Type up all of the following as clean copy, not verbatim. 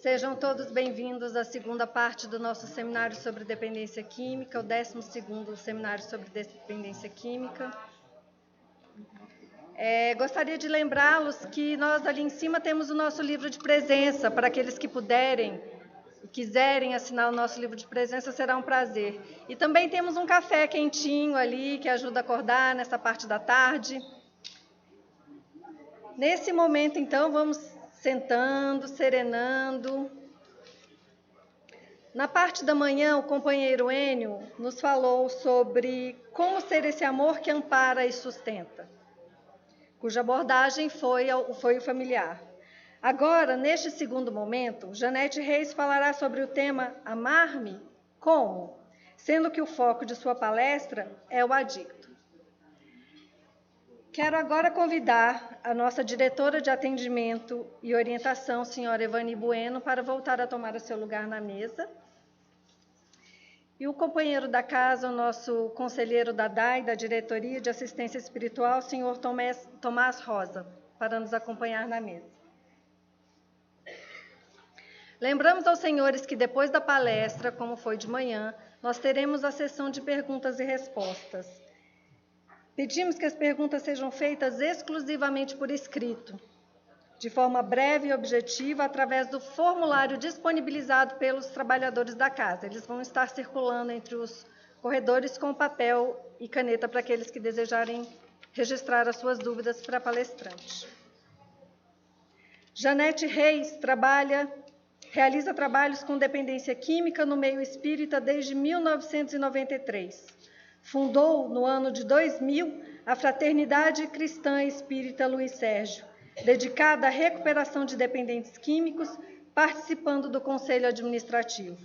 Sejam todos bem-vindos à segunda parte do nosso seminário sobre dependência química, o 12º seminário sobre dependência química. Gostaria de lembrá-los que nós ali em cima temos o nosso livro de presença, para aqueles que puderem e quiserem assinar o nosso livro de presença, será um prazer. E também temos um café quentinho ali, que ajuda a acordar nessa parte da tarde. Nesse momento, então, vamos sentando, serenando. Na parte da manhã, o companheiro Enio nos falou sobre como ser esse amor que ampara e sustenta, cuja abordagem foi o familiar. Agora, neste segundo momento, Janete Reis falará sobre o tema Amar-me como, sendo que o foco de sua palestra é o adicto. Quero agora convidar a nossa diretora de atendimento e orientação, senhora Evani Bueno, para voltar a tomar o seu lugar na mesa. E o companheiro da casa, o nosso conselheiro da DAI, da Diretoria de Assistência Espiritual, senhor Tomás Rosa, para nos acompanhar na mesa. Lembramos aos senhores que depois da palestra, como foi de manhã, nós teremos a sessão de perguntas e respostas. Pedimos que as perguntas sejam feitas exclusivamente por escrito, de forma breve e objetiva, através do formulário disponibilizado pelos trabalhadores da casa. Eles vão estar circulando entre os corredores com papel e caneta para aqueles que desejarem registrar as suas dúvidas para a palestrante. Janete Reis realiza trabalhos com dependência química no meio espírita desde 1993. Fundou, no ano de 2000, a Fraternidade Cristã Espírita Luiz Sérgio, dedicada à recuperação de dependentes químicos, participando do Conselho Administrativo.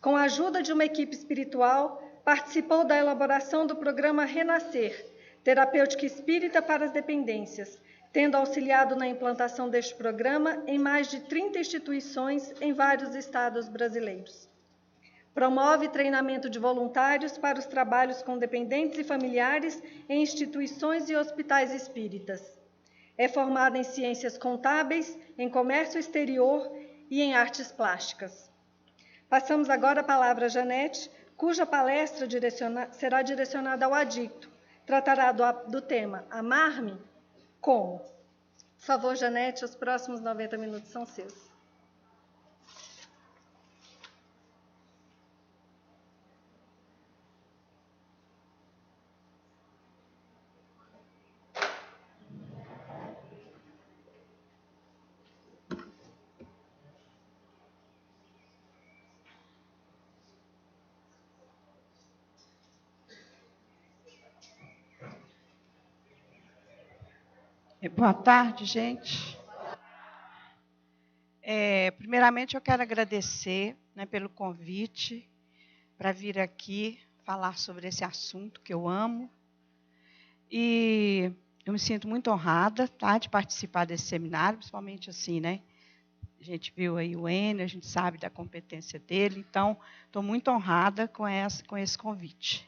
Com a ajuda de uma equipe espiritual, participou da elaboração do programa Renascer, terapêutica espírita para as dependências, tendo auxiliado na implantação deste programa em mais de 30 instituições em vários estados brasileiros. Promove treinamento de voluntários para os trabalhos com dependentes e familiares em instituições e hospitais espíritas. É formada em ciências contábeis, em comércio exterior e em artes plásticas. Passamos agora a palavra a Janete, cuja palestra será direcionada ao adicto. Tratará do tema Amar-me como. Por favor, Janete, os próximos 90 minutos são seus. Boa tarde, gente. Primeiramente, eu quero agradecer, pelo convite para vir aqui falar sobre esse assunto que eu amo. E eu me sinto muito honrada, de participar desse seminário, principalmente assim, A gente viu aí o Enio, a gente sabe da competência dele, então estou muito honrada com esse convite.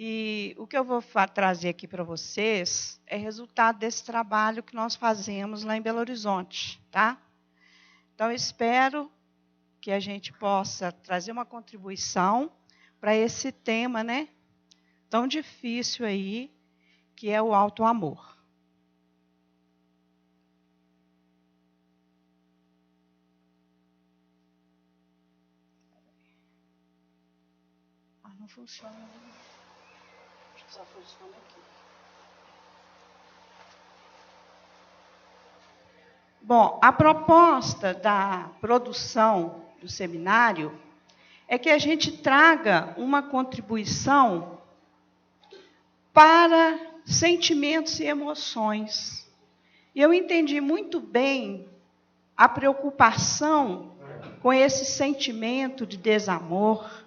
E o que eu vou trazer aqui para vocês é resultado desse trabalho que nós fazemos lá em Belo Horizonte, Então, eu espero que a gente possa trazer uma contribuição para esse tema, tão difícil aí, que é o auto-amor. Não funciona. Só funciona aqui. Bom, a proposta da produção do seminário é que a gente traga uma contribuição para sentimentos e emoções. E eu entendi muito bem a preocupação com esse sentimento de desamor,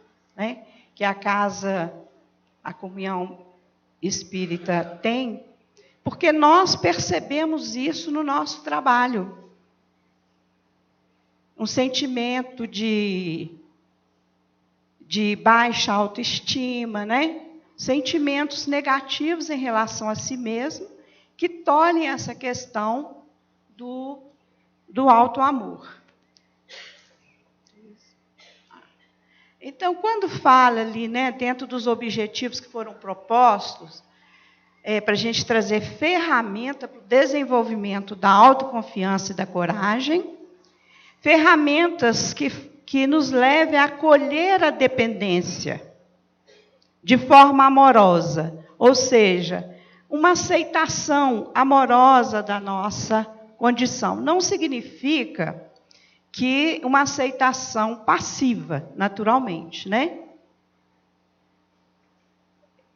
que a comunhão espírita tem, porque nós percebemos isso no nosso trabalho. Um sentimento de baixa autoestima, Sentimentos negativos em relação a si mesmo, que tornem essa questão do auto-amor. Então, quando fala ali, né, dentro dos objetivos que foram propostos, para a gente trazer ferramenta para o desenvolvimento da autoconfiança e da coragem, ferramentas que nos levem a acolher a dependência de forma amorosa, ou seja, uma aceitação amorosa da nossa condição. Não significa que uma aceitação passiva, naturalmente, né?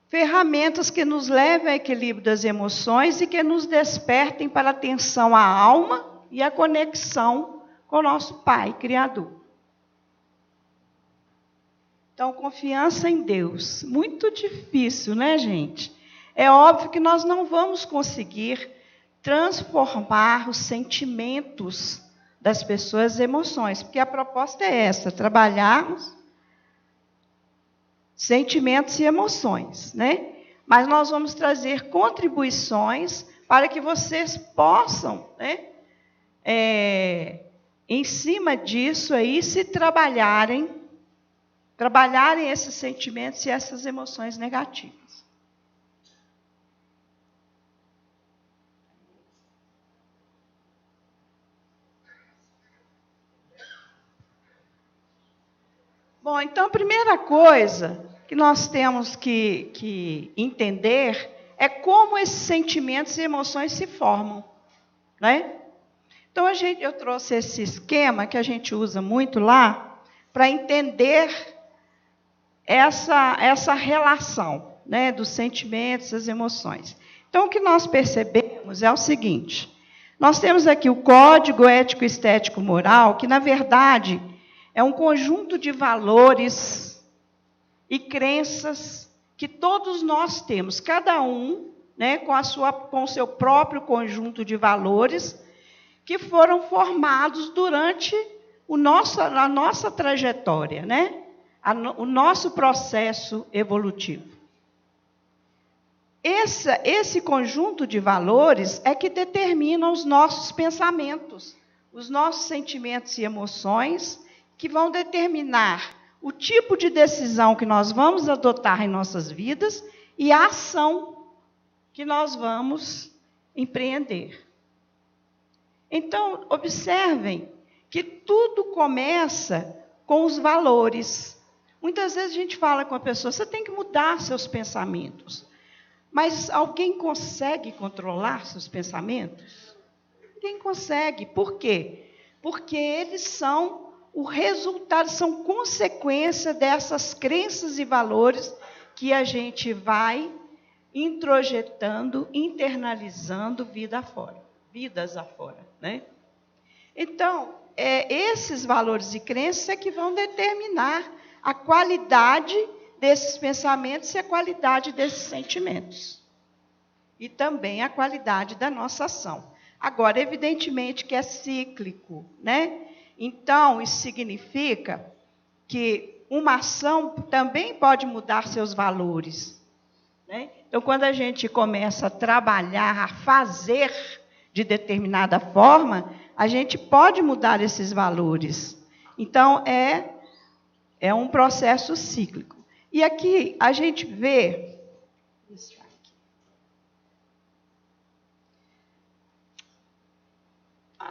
Ferramentas que nos levem ao equilíbrio das emoções e que nos despertem para a atenção à alma e a conexão com o nosso Pai Criador. Então, confiança em Deus. Muito difícil, né, gente? É óbvio que nós não vamos conseguir transformar os sentimentos das pessoas em emoções, porque a proposta é essa, trabalharmos sentimentos e emoções, né? Mas nós vamos trazer contribuições para que vocês possam, né, em cima disso aí, se trabalharem esses sentimentos e essas emoções negativas. Bom, então a primeira coisa que nós temos que entender é como esses sentimentos e emoções se formam, né? Então eu trouxe esse esquema que a gente usa muito lá para entender essa relação, né, dos sentimentos, das emoções. Então o que nós percebemos é o seguinte: nós temos aqui o Código Ético Estético Moral, que na verdade é um conjunto de valores e crenças que todos nós temos, cada um, né, com o seu próprio conjunto de valores, que foram formados durante a nossa trajetória, né? O nosso processo evolutivo. Esse conjunto de valores é que determina os nossos pensamentos, os nossos sentimentos e emoções, que vão determinar o tipo de decisão que nós vamos adotar em nossas vidas e a ação que nós vamos empreender. Então, observem que tudo começa com os valores. Muitas vezes a gente fala com a pessoa, você tem que mudar seus pensamentos. Mas alguém consegue controlar seus pensamentos? Ninguém consegue. Por quê? Porque eles são o resultado, são consequência dessas crenças e valores que a gente vai introjetando, internalizando vidas afora, né? Então, esses valores e crenças é que vão determinar a qualidade desses pensamentos e a qualidade desses sentimentos. E também a qualidade da nossa ação. Agora, evidentemente que é cíclico, né? Então, isso significa que uma ação também pode mudar seus valores, né? Então, quando a gente começa a trabalhar, a fazer de determinada forma, a gente pode mudar esses valores. Então, é um processo cíclico. E aqui a gente vê...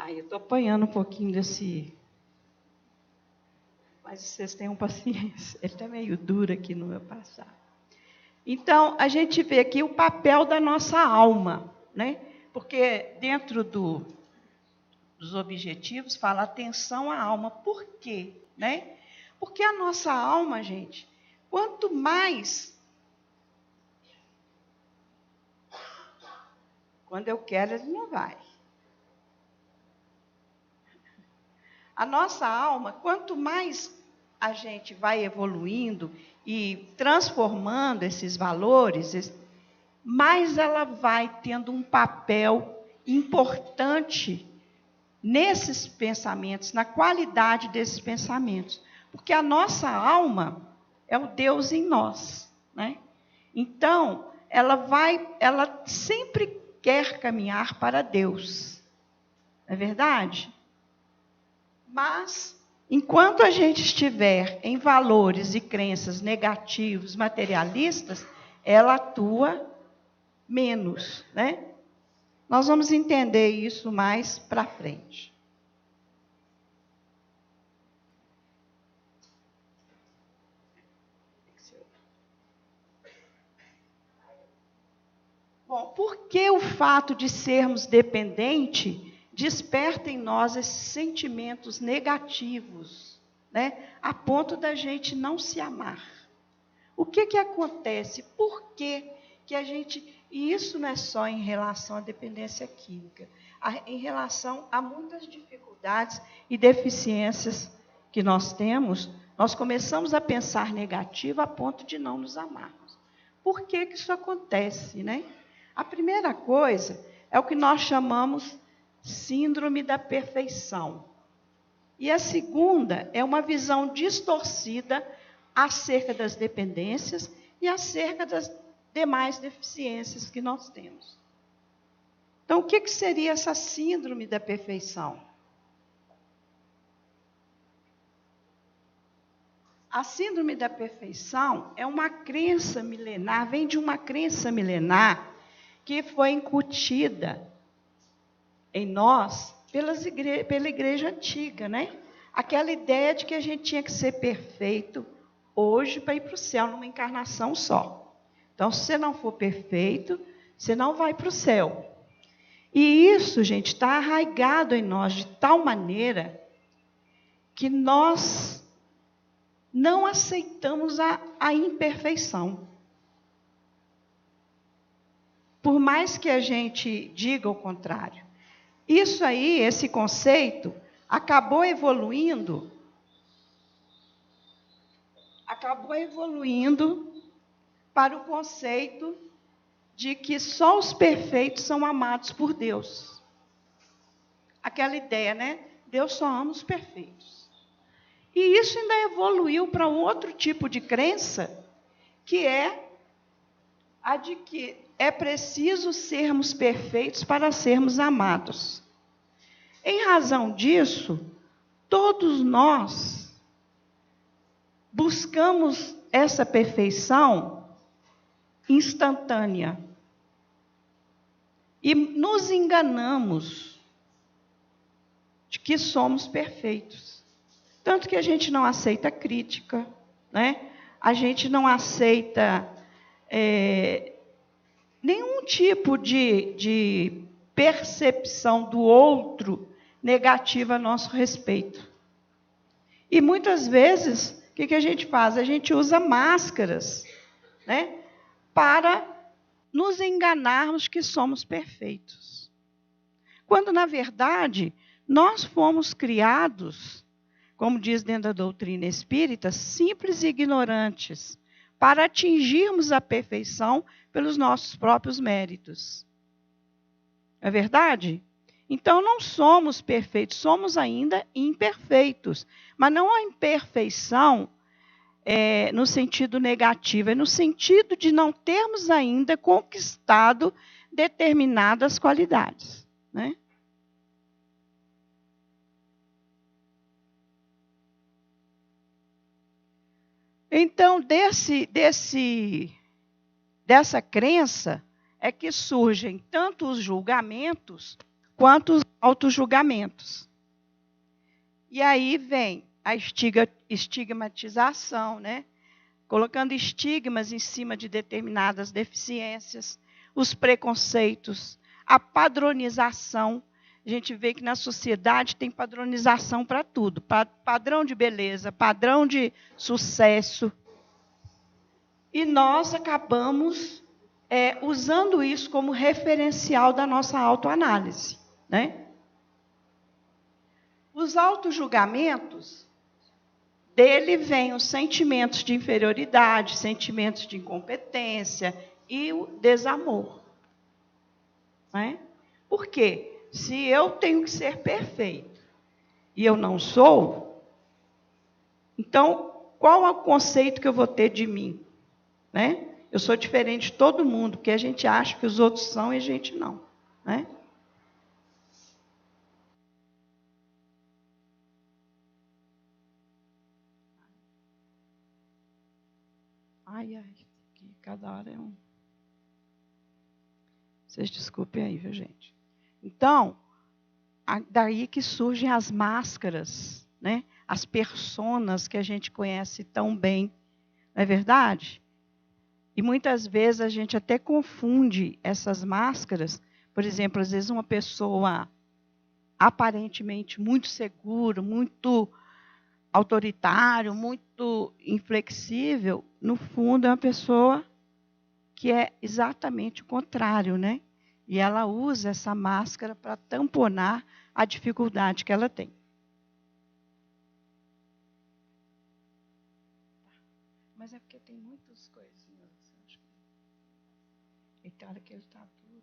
eu estou apanhando um pouquinho desse... Mas vocês tenham paciência. Ele está meio duro aqui no meu passado. Então, a gente vê aqui o papel da nossa alma, né? Porque dentro dos objetivos fala atenção à alma. Por quê? Né? Porque a nossa alma, gente, quanto mais... Quando eu quero, ele não vai. A nossa alma, quanto mais a gente vai evoluindo e transformando esses valores, mais ela vai tendo um papel importante nesses pensamentos, na qualidade desses pensamentos. Porque a nossa alma é o Deus em nós, né? Então, ela sempre quer caminhar para Deus. Não é verdade? Mas Enquanto a gente estiver em valores e crenças negativos, materialistas, ela atua menos, né? Nós vamos entender isso mais para frente. Bom, por que o fato de sermos dependentes desperta em nós esses sentimentos negativos, né? A ponto da gente não se amar? O que acontece? Por que a gente... E isso não é só em relação à dependência química. Em relação a muitas dificuldades e deficiências que nós temos, nós começamos a pensar negativo a ponto de não nos amarmos. Por que isso acontece, né? A primeira coisa é o que nós chamamos síndrome da perfeição. E a segunda é uma visão distorcida acerca das dependências e acerca das demais deficiências que nós temos. Então, o que seria essa síndrome da perfeição? A síndrome da perfeição é uma crença milenar, vem de uma crença milenar que foi incutida em nós pela igreja antiga, né? Aquela ideia de que a gente tinha que ser perfeito hoje para ir para o céu, numa encarnação só. Então, se você não for perfeito, você não vai para o céu. E isso, gente, está arraigado em nós de tal maneira que nós não aceitamos a imperfeição. Por mais que a gente diga o contrário. Isso aí, esse conceito, acabou evoluindo para o conceito de que só os perfeitos são amados por Deus. Aquela ideia, né? Deus só ama os perfeitos. E isso ainda evoluiu para um outro tipo de crença, que é a de que é preciso sermos perfeitos para sermos amados. Em razão disso, todos nós buscamos essa perfeição instantânea. E nos enganamos de que somos perfeitos. Tanto que a gente não aceita crítica, né? A gente não aceita nenhum tipo de percepção do outro negativa a nosso respeito. E muitas vezes, o que a gente faz? A gente usa máscaras, né, para nos enganarmos que somos perfeitos. Quando, na verdade, nós fomos criados, como diz dentro da doutrina espírita, simples e ignorantes, para atingirmos a perfeição pelos nossos próprios méritos. É verdade? Então, não somos perfeitos, somos ainda imperfeitos. Mas não a imperfeição no sentido negativo, é no sentido de não termos ainda conquistado determinadas qualidades, né? Então, dessa crença é que surgem tanto os julgamentos quanto os autojulgamentos. E aí vem a estigmatização, né? Colocando estigmas em cima de determinadas deficiências, os preconceitos, a padronização. A gente vê que na sociedade tem padronização para tudo. Padrão de beleza, padrão de sucesso. E nós acabamos usando isso como referencial da nossa autoanálise, né? Os autojulgamentos, dele vêm os sentimentos de inferioridade, sentimentos de incompetência e o desamor. Né? Por quê? Se eu tenho que ser perfeito e eu não sou, então qual é o conceito que eu vou ter de mim? Né? Eu sou diferente de todo mundo, porque a gente acha que os outros são e a gente não. Né? Ai, que cada hora é um. Vocês desculpem aí, viu, gente? Então, daí que surgem as máscaras, né? As personas que a gente conhece tão bem, não é verdade? E muitas vezes a gente até confunde essas máscaras. Por exemplo, às vezes uma pessoa aparentemente muito segura, muito autoritário, muito inflexível, no fundo é uma pessoa que é exatamente o contrário, né? E ela usa essa máscara para tamponar a dificuldade que ela tem. Mas é porque tem muitas coisinhas. Acho que... E tem hora que ele está duro.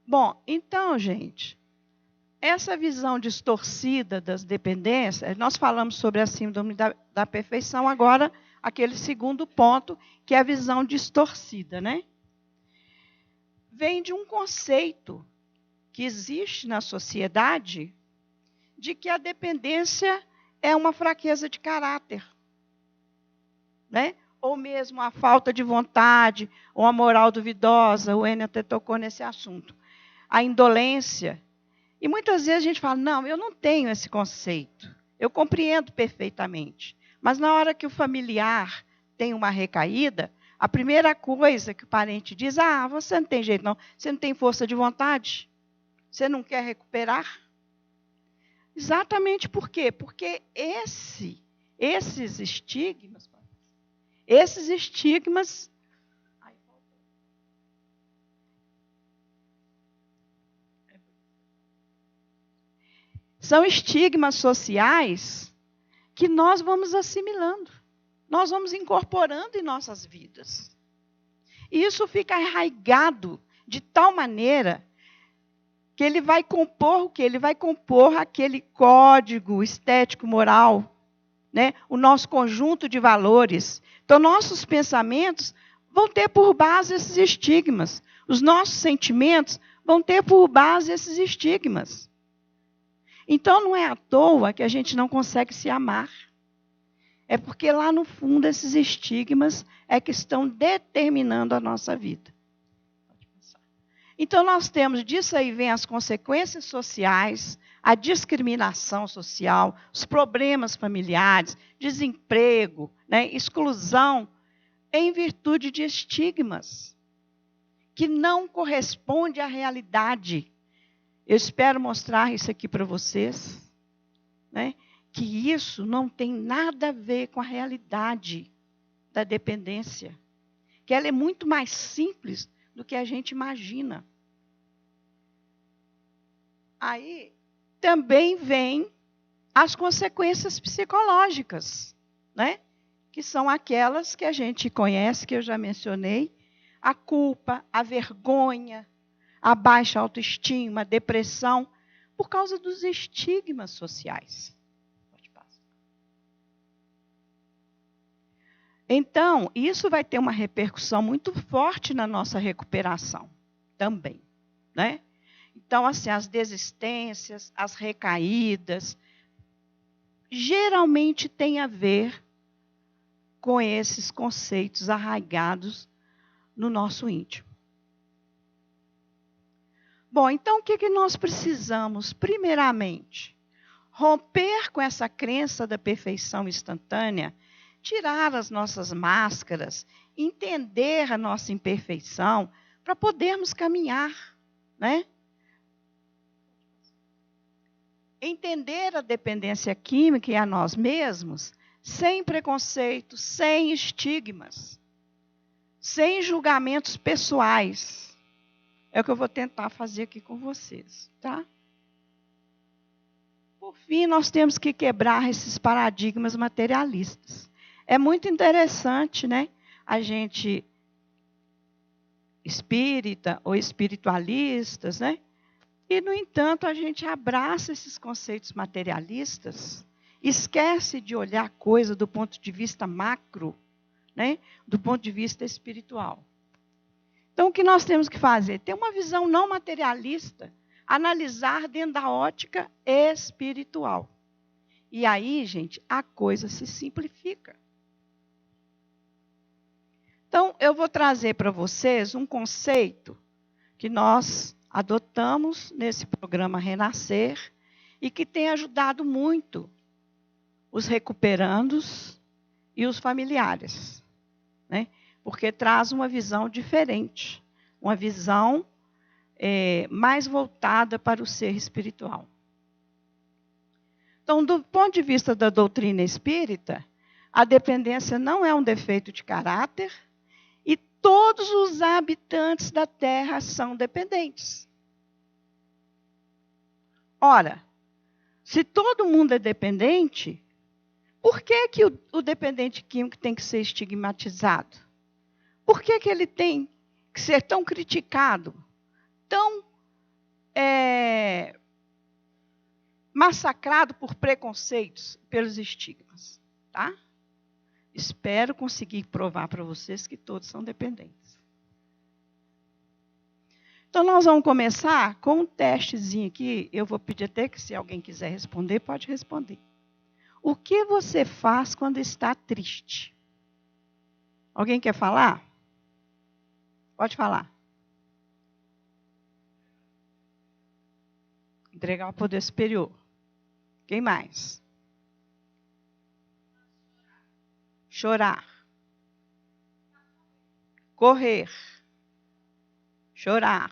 Bom, então, gente, essa visão distorcida das dependências, nós falamos sobre a síndrome da perfeição, agora aquele segundo ponto, que é a visão distorcida, né? Vem de um conceito que existe na sociedade de que a dependência é uma fraqueza de caráter, né? Ou mesmo a falta de vontade, ou a moral duvidosa, o Enio até tocou nesse assunto. A indolência. E muitas vezes a gente fala, não, eu não tenho esse conceito. Eu compreendo perfeitamente. Mas na hora que o familiar tem uma recaída, a primeira coisa que o parente diz, você não tem jeito não, você não tem força de vontade, você não quer recuperar. Exatamente por quê? Porque esses estigmas são estigmas sociais que nós vamos assimilando, nós vamos incorporando em nossas vidas. E isso fica arraigado de tal maneira que ele vai compor o quê? Ele vai compor aquele código estético moral, né? O nosso conjunto de valores. Então, nossos pensamentos vão ter por base esses estigmas. Os nossos sentimentos vão ter por base esses estigmas. Então, não é à toa que a gente não consegue se amar. É porque lá no fundo esses estigmas é que estão determinando a nossa vida. Então, nós temos, disso aí vem as consequências sociais, a discriminação social, os problemas familiares, desemprego, né, exclusão, em virtude de estigmas que não correspondem à realidade. Eu espero mostrar isso aqui para vocês, né, que isso não tem nada a ver com a realidade da dependência, que ela é muito mais simples do que a gente imagina. Aí também vem as consequências psicológicas, né? Que são aquelas que a gente conhece, que eu já mencionei, a culpa, a vergonha, a baixa autoestima, a depressão, por causa dos estigmas sociais. Então, isso vai ter uma repercussão muito forte na nossa recuperação também, né? Então, assim, as desistências, as recaídas, geralmente têm a ver com esses conceitos arraigados no nosso íntimo. Bom, então o que nós precisamos? Primeiramente, romper com essa crença da perfeição instantânea, tirar as nossas máscaras, entender a nossa imperfeição, para podermos caminhar, né? Entender a dependência química e a nós mesmos, sem preconceitos, sem estigmas, sem julgamentos pessoais. É o que eu vou tentar fazer aqui com vocês, tá? Por fim, nós temos que quebrar esses paradigmas materialistas. É muito interessante, né? A gente, espírita ou espiritualistas, né? E, no entanto, a gente abraça esses conceitos materialistas, esquece de olhar a coisa do ponto de vista macro, né? Do ponto de vista espiritual. Então, o que nós temos que fazer? Ter uma visão não materialista, analisar dentro da ótica espiritual. E aí, gente, a coisa se simplifica. Então, eu vou trazer para vocês um conceito que nós adotamos nesse programa Renascer e que tem ajudado muito os recuperandos e os familiares, né? Porque traz uma visão diferente, uma visão mais voltada para o ser espiritual. Então, do ponto de vista da doutrina espírita, a dependência não é um defeito de caráter e todos os habitantes da Terra são dependentes. Ora, se todo mundo é dependente, por que o dependente químico tem que ser estigmatizado? Por que ele tem que ser tão criticado, tão massacrado por preconceitos, pelos estigmas? Tá? Espero conseguir provar para vocês que todos são dependentes. Então, nós vamos começar com um testezinho aqui. Eu vou pedir até que, se alguém quiser responder, pode responder. O que você faz quando está triste? Alguém quer falar? Pode falar. Entregar ao poder superior. Quem mais? Chorar. Correr. Chorar.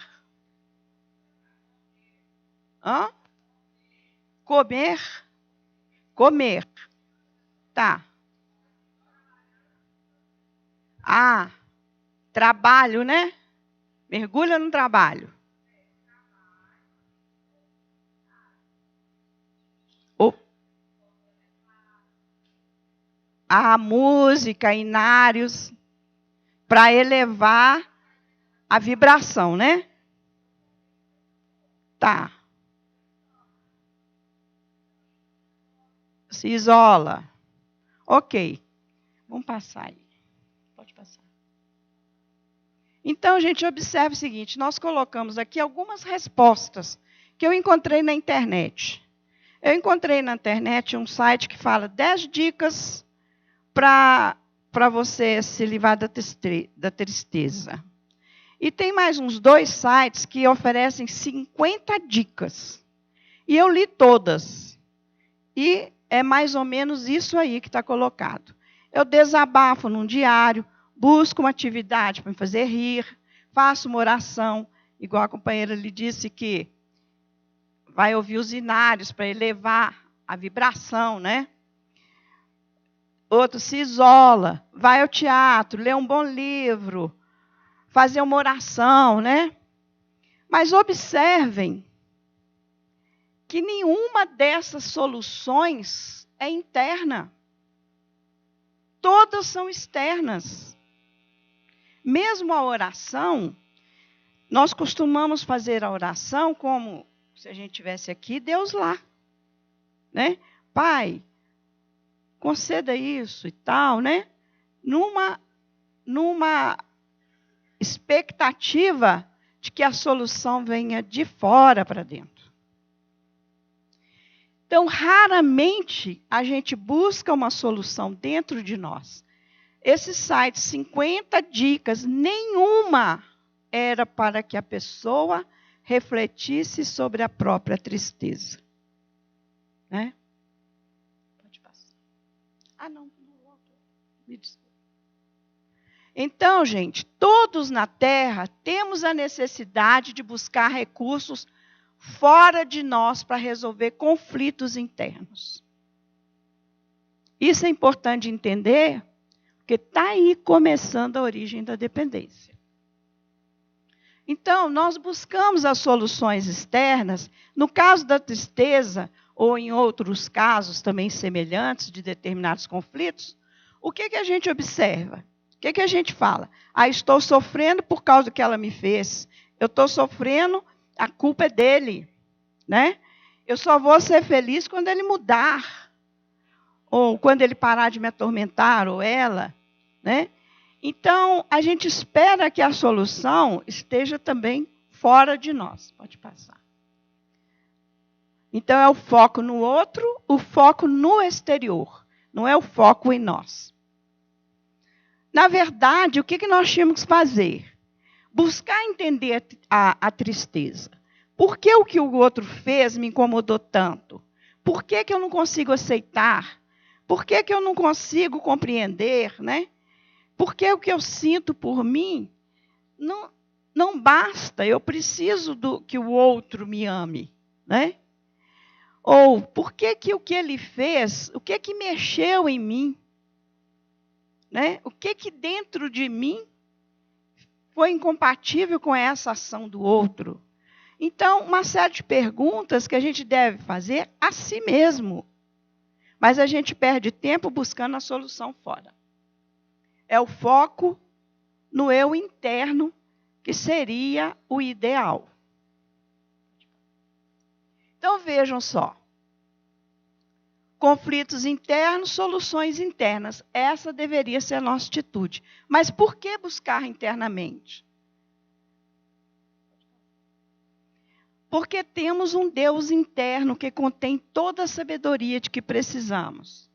Hã? Comer. Comer. Tá. Ah, trabalho, né? Mergulha no trabalho. A música, inários, para elevar a vibração, né? Tá. Se isola. Ok. Vamos passar aí. Pode passar. Então, gente, observe o seguinte. Nós colocamos aqui algumas respostas que eu encontrei na internet. Eu encontrei na internet um site que fala 10 dicas para você se livrar da tristeza. E tem mais uns 2 sites que oferecem 50 dicas. E eu li todas. E é mais ou menos isso aí que está colocado. Eu desabafo num diário, busco uma atividade para me fazer rir, faço uma oração, igual a companheira lhe disse que vai ouvir os inários para elevar a vibração, né? Outro se isola, vai ao teatro, lê um bom livro, fazer uma oração, né? Mas observem que nenhuma dessas soluções é interna. Todas são externas. Mesmo a oração, nós costumamos fazer a oração como se a gente tivesse aqui, Deus lá, né? Pai, conceda isso e tal, né? Numa expectativa de que a solução venha de fora para dentro. Então, raramente a gente busca uma solução dentro de nós. Esse site, 50 dicas, nenhuma era para que a pessoa refletisse sobre a própria tristeza. Né? Pode passar. Ah, não voltou. Me desculpe. Então, gente, todos na Terra temos a necessidade de buscar recursos fora de nós para resolver conflitos internos. Isso é importante entender, porque está aí começando a origem da dependência. Então, nós buscamos as soluções externas, no caso da tristeza, ou em outros casos também semelhantes de determinados conflitos, o que a gente observa? O que a gente fala? Ah, estou sofrendo por causa do que ela me fez. Eu estou sofrendo, a culpa é dele. Né? Eu só vou ser feliz quando ele mudar. Ou quando ele parar de me atormentar, ou ela. Né? Então, a gente espera que a solução esteja também fora de nós. Pode passar. Então, é o foco no outro, o foco no exterior. Não é o foco em nós. Na verdade, o que nós tínhamos que fazer? Buscar entender a tristeza. Por que o que o outro fez me incomodou tanto? Por que eu não consigo aceitar? Por que eu não consigo compreender, né? Por que o que eu sinto por mim não basta, eu preciso que o outro me ame, né? Ou por que o que ele fez, o que mexeu em mim, né? O que dentro de mim foi incompatível com essa ação do outro? Então, uma série de perguntas que a gente deve fazer a si mesmo. Mas a gente perde tempo buscando a solução fora. É o foco no eu interno, que seria o ideal. Então, vejam só. Conflitos internos, soluções internas. Essa deveria ser a nossa atitude. Mas por que buscar internamente? Porque temos um Deus interno que contém toda a sabedoria de que precisamos.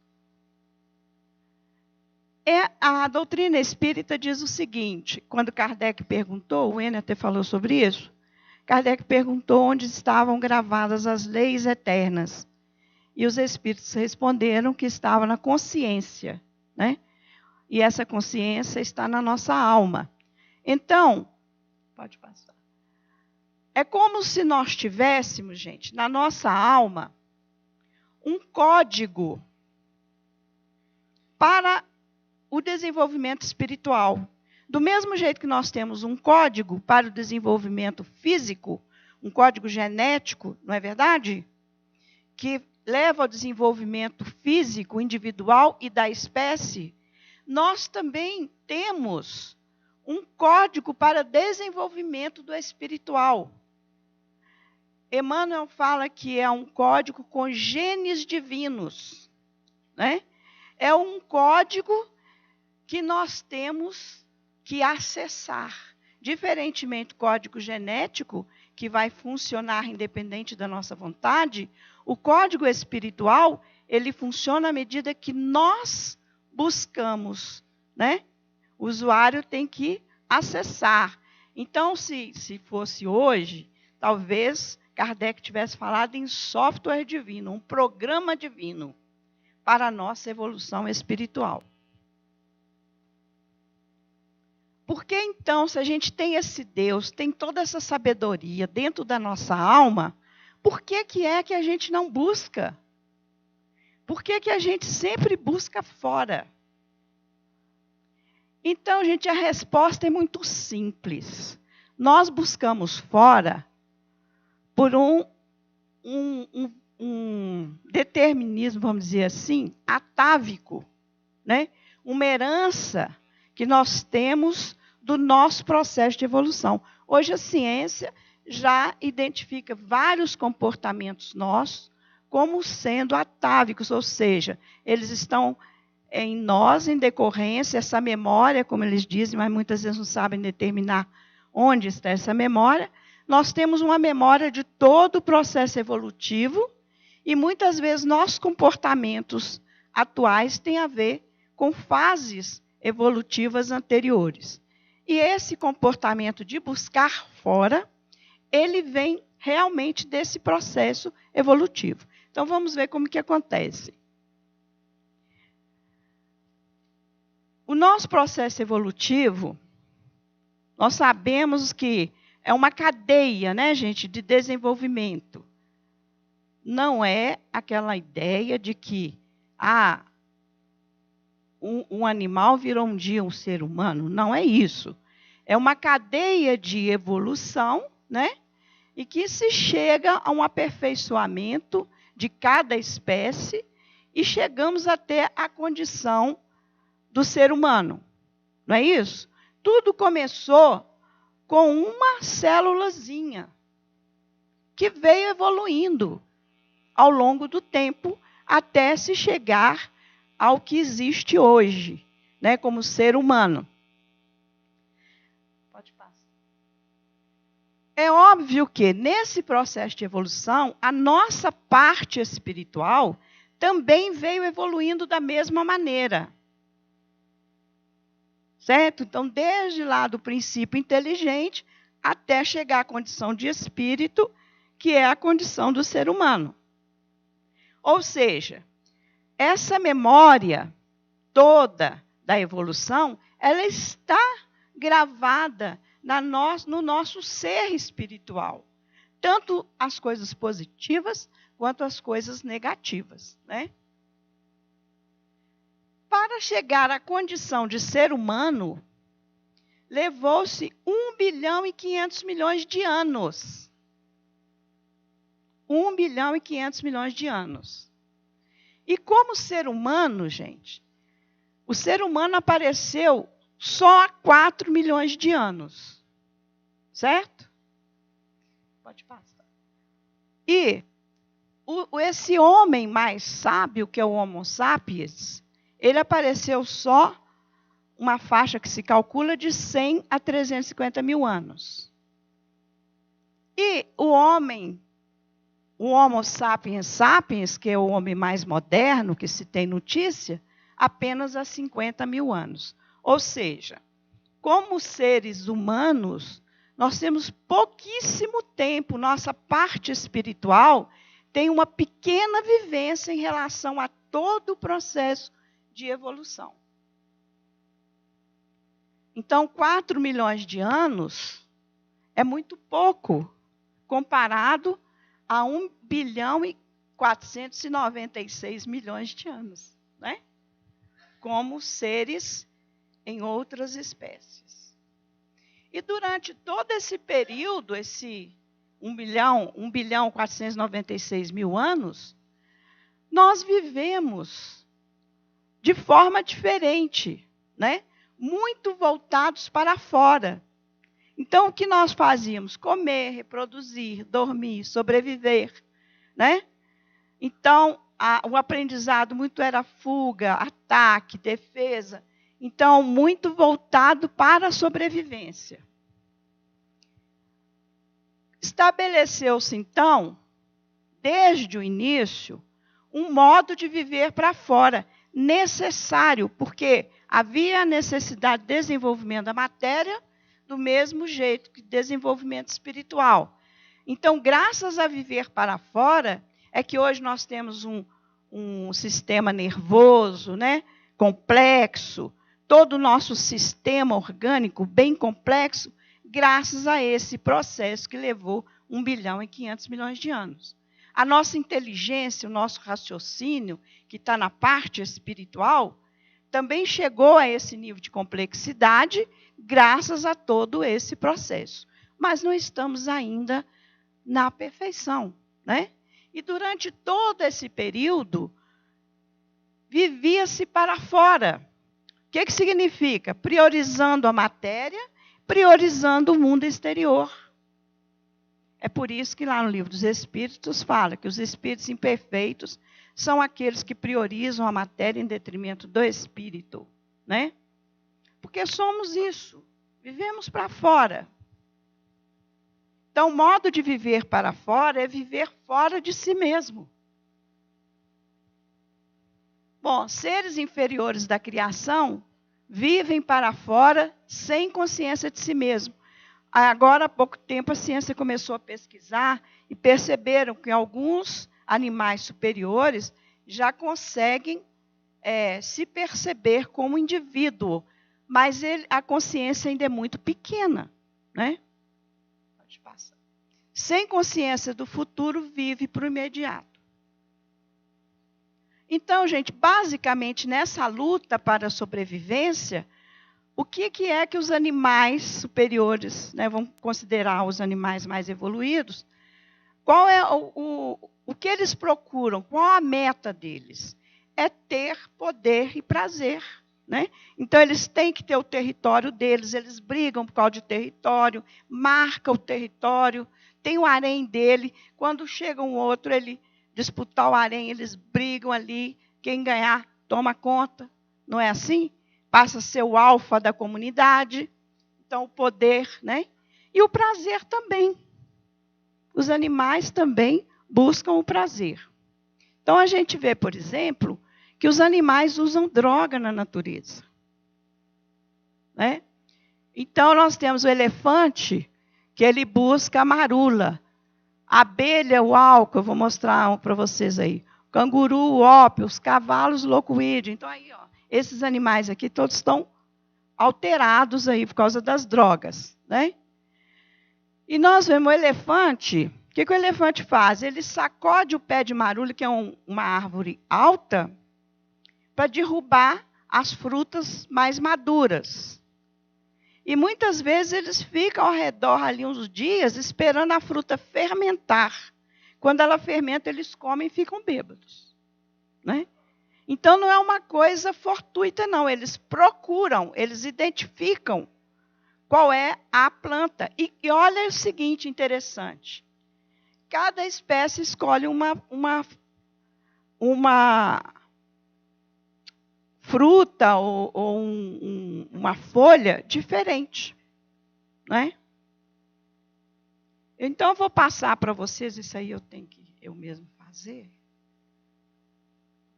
A doutrina espírita diz o seguinte, quando Kardec perguntou, o Enner até falou sobre isso, Kardec perguntou onde estavam gravadas as leis eternas. E os espíritos responderam que estava na consciência, né? E essa consciência está na nossa alma. Então, pode passar. É como se nós tivéssemos, gente, na nossa alma, um código para o desenvolvimento espiritual. Do mesmo jeito que nós temos um código para o desenvolvimento físico, um código genético, não é verdade? Que leva ao desenvolvimento físico, individual e da espécie, nós também temos um código para desenvolvimento do espiritual. Emmanuel fala que é um código com genes divinos, né? É um código que nós temos que acessar. Diferentemente do código genético, que vai funcionar independente da nossa vontade, o código espiritual, ele funciona à medida que nós buscamos, né? O usuário tem que acessar. Então, se fosse hoje, talvez Kardec tivesse falado em software divino, um programa divino para a nossa evolução espiritual. Porque então, se a gente tem esse Deus, tem toda essa sabedoria dentro da nossa alma, por que é que a gente não busca? Por que a gente sempre busca fora? Então, gente, a resposta é muito simples. Nós buscamos fora por um determinismo, vamos dizer assim, atávico, né? Uma herança que nós temos do nosso processo de evolução. Hoje a ciência já identifica vários comportamentos nossos como sendo atávicos, ou seja, eles estão em nós em decorrência, essa memória, como eles dizem, mas muitas vezes não sabem determinar onde está essa memória. Nós temos uma memória de todo o processo evolutivo e muitas vezes nossos comportamentos atuais têm a ver com fases evolutivas anteriores. E esse comportamento de buscar fora, ele vem realmente desse processo evolutivo. Então, vamos ver como que acontece. O nosso processo evolutivo, nós sabemos que é uma cadeia, né, gente, de desenvolvimento. Não é aquela ideia de que um animal virou um dia um ser humano. Não é isso. É uma cadeia de evolução, né? E que se chega a um aperfeiçoamento de cada espécie e chegamos até a condição do ser humano. Não é isso? Tudo começou com uma célulazinha que veio evoluindo ao longo do tempo até se chegar ao que existe hoje, né, como ser humano. Pode passar. é óbvio que, nesse processo de evolução, a nossa parte espiritual também veio evoluindo da mesma maneira. Certo? Então, desde lá do princípio inteligente, até chegar à condição de espírito, que é a condição do ser humano. Ou seja, essa memória toda da evolução, ela está gravada no nosso ser espiritual. Tanto as coisas positivas, quanto as coisas negativas, né? Para chegar à condição de ser humano, levou-se 1 bilhão e 500 milhões de anos. 1 bilhão e 500 milhões de anos. E como ser humano, gente, o ser humano apareceu só há 4 milhões de anos. Certo? Pode passar. E esse homem mais sábio, que é o Homo sapiens, ele apareceu só uma faixa que se calcula de 100 a 350 mil anos. E o Homo sapiens sapiens, que é o homem mais moderno que se tem notícia, apenas há 50 mil anos. Ou seja, como seres humanos, nós temos pouquíssimo tempo, nossa parte espiritual tem uma pequena vivência em relação a todo o processo de evolução. Então, 4 milhões de anos é muito pouco comparado a 1 bilhão e 496 milhões de anos, né? Como seres em outras espécies. E durante todo esse período, esse 1 bilhão e 496 mil anos, nós vivemos de forma diferente, né? Muito voltados para fora. Então, o que nós fazíamos? Comer, reproduzir, dormir, sobreviver, né? Então, o aprendizado muito era fuga, ataque, defesa. Então, muito voltado para a sobrevivência. Estabeleceu-se, então, desde o início, um modo de viver para fora, necessário, porque havia a necessidade de desenvolvimento da matéria do mesmo jeito que desenvolvimento espiritual. Então, graças a viver para fora, é que hoje nós temos um sistema nervoso, né, complexo, todo o nosso sistema orgânico bem complexo, graças a esse processo que levou 1 bilhão e 500 milhões de anos. A nossa inteligência, o nosso raciocínio, que está na parte espiritual, também chegou a esse nível de complexidade graças a todo esse processo. Mas não estamos ainda na perfeição, né? E durante todo esse período, vivia-se para fora. O que significa? Priorizando a matéria, priorizando o mundo exterior. É por isso que lá no Livro dos Espíritos fala que os espíritos imperfeitos são aqueles que priorizam a matéria em detrimento do espírito, né? Porque somos isso, vivemos para fora. Então, o modo de viver para fora é viver fora de si mesmo. Bom, seres inferiores da criação vivem para fora sem consciência de si mesmo. Agora, há pouco tempo, a ciência começou a pesquisar e perceberam que alguns animais superiores já conseguem se perceber como indivíduo, mas a consciência ainda é muito pequena, né? Pode passar. Sem consciência do futuro, vive para o imediato. Então, gente, basicamente, nessa luta para a sobrevivência, o que é que os animais superiores, né, vamos considerar os animais mais evoluídos, qual é o que eles procuram? Qual a meta deles? É ter poder e prazer, né? Então, eles têm que ter o território deles, eles brigam por causa de território, marcam o território, tem o harém dele. Quando chega um outro, ele disputar o harém, eles brigam ali, quem ganhar toma conta, não é assim? Passa a ser o alfa da comunidade, então o poder, né? E o prazer também, os animais também buscam o prazer. Então, a gente vê, por exemplo, que os animais usam droga na natureza. Né? Então, nós temos o elefante, que ele busca a marula. A abelha, o álcool, eu vou mostrar para vocês aí. O canguru, o ópio, os cavalos, o locoídeo. Então, aí, ó, esses animais aqui todos estão alterados aí por causa das drogas. Né? E nós vemos o elefante. O que o elefante faz? Ele sacode o pé de marula, que é uma árvore alta, para derrubar as frutas mais maduras. E muitas vezes eles ficam ao redor ali uns dias esperando a fruta fermentar. Quando ela fermenta, eles comem e ficam bêbados. Né? Então, não é uma coisa fortuita, não. Eles procuram, eles identificam qual é a planta. E olha o seguinte interessante. Cada espécie escolhe uma fruta ou uma folha diferente. Né? Então, eu vou passar para vocês, isso aí eu tenho que eu mesmo fazer.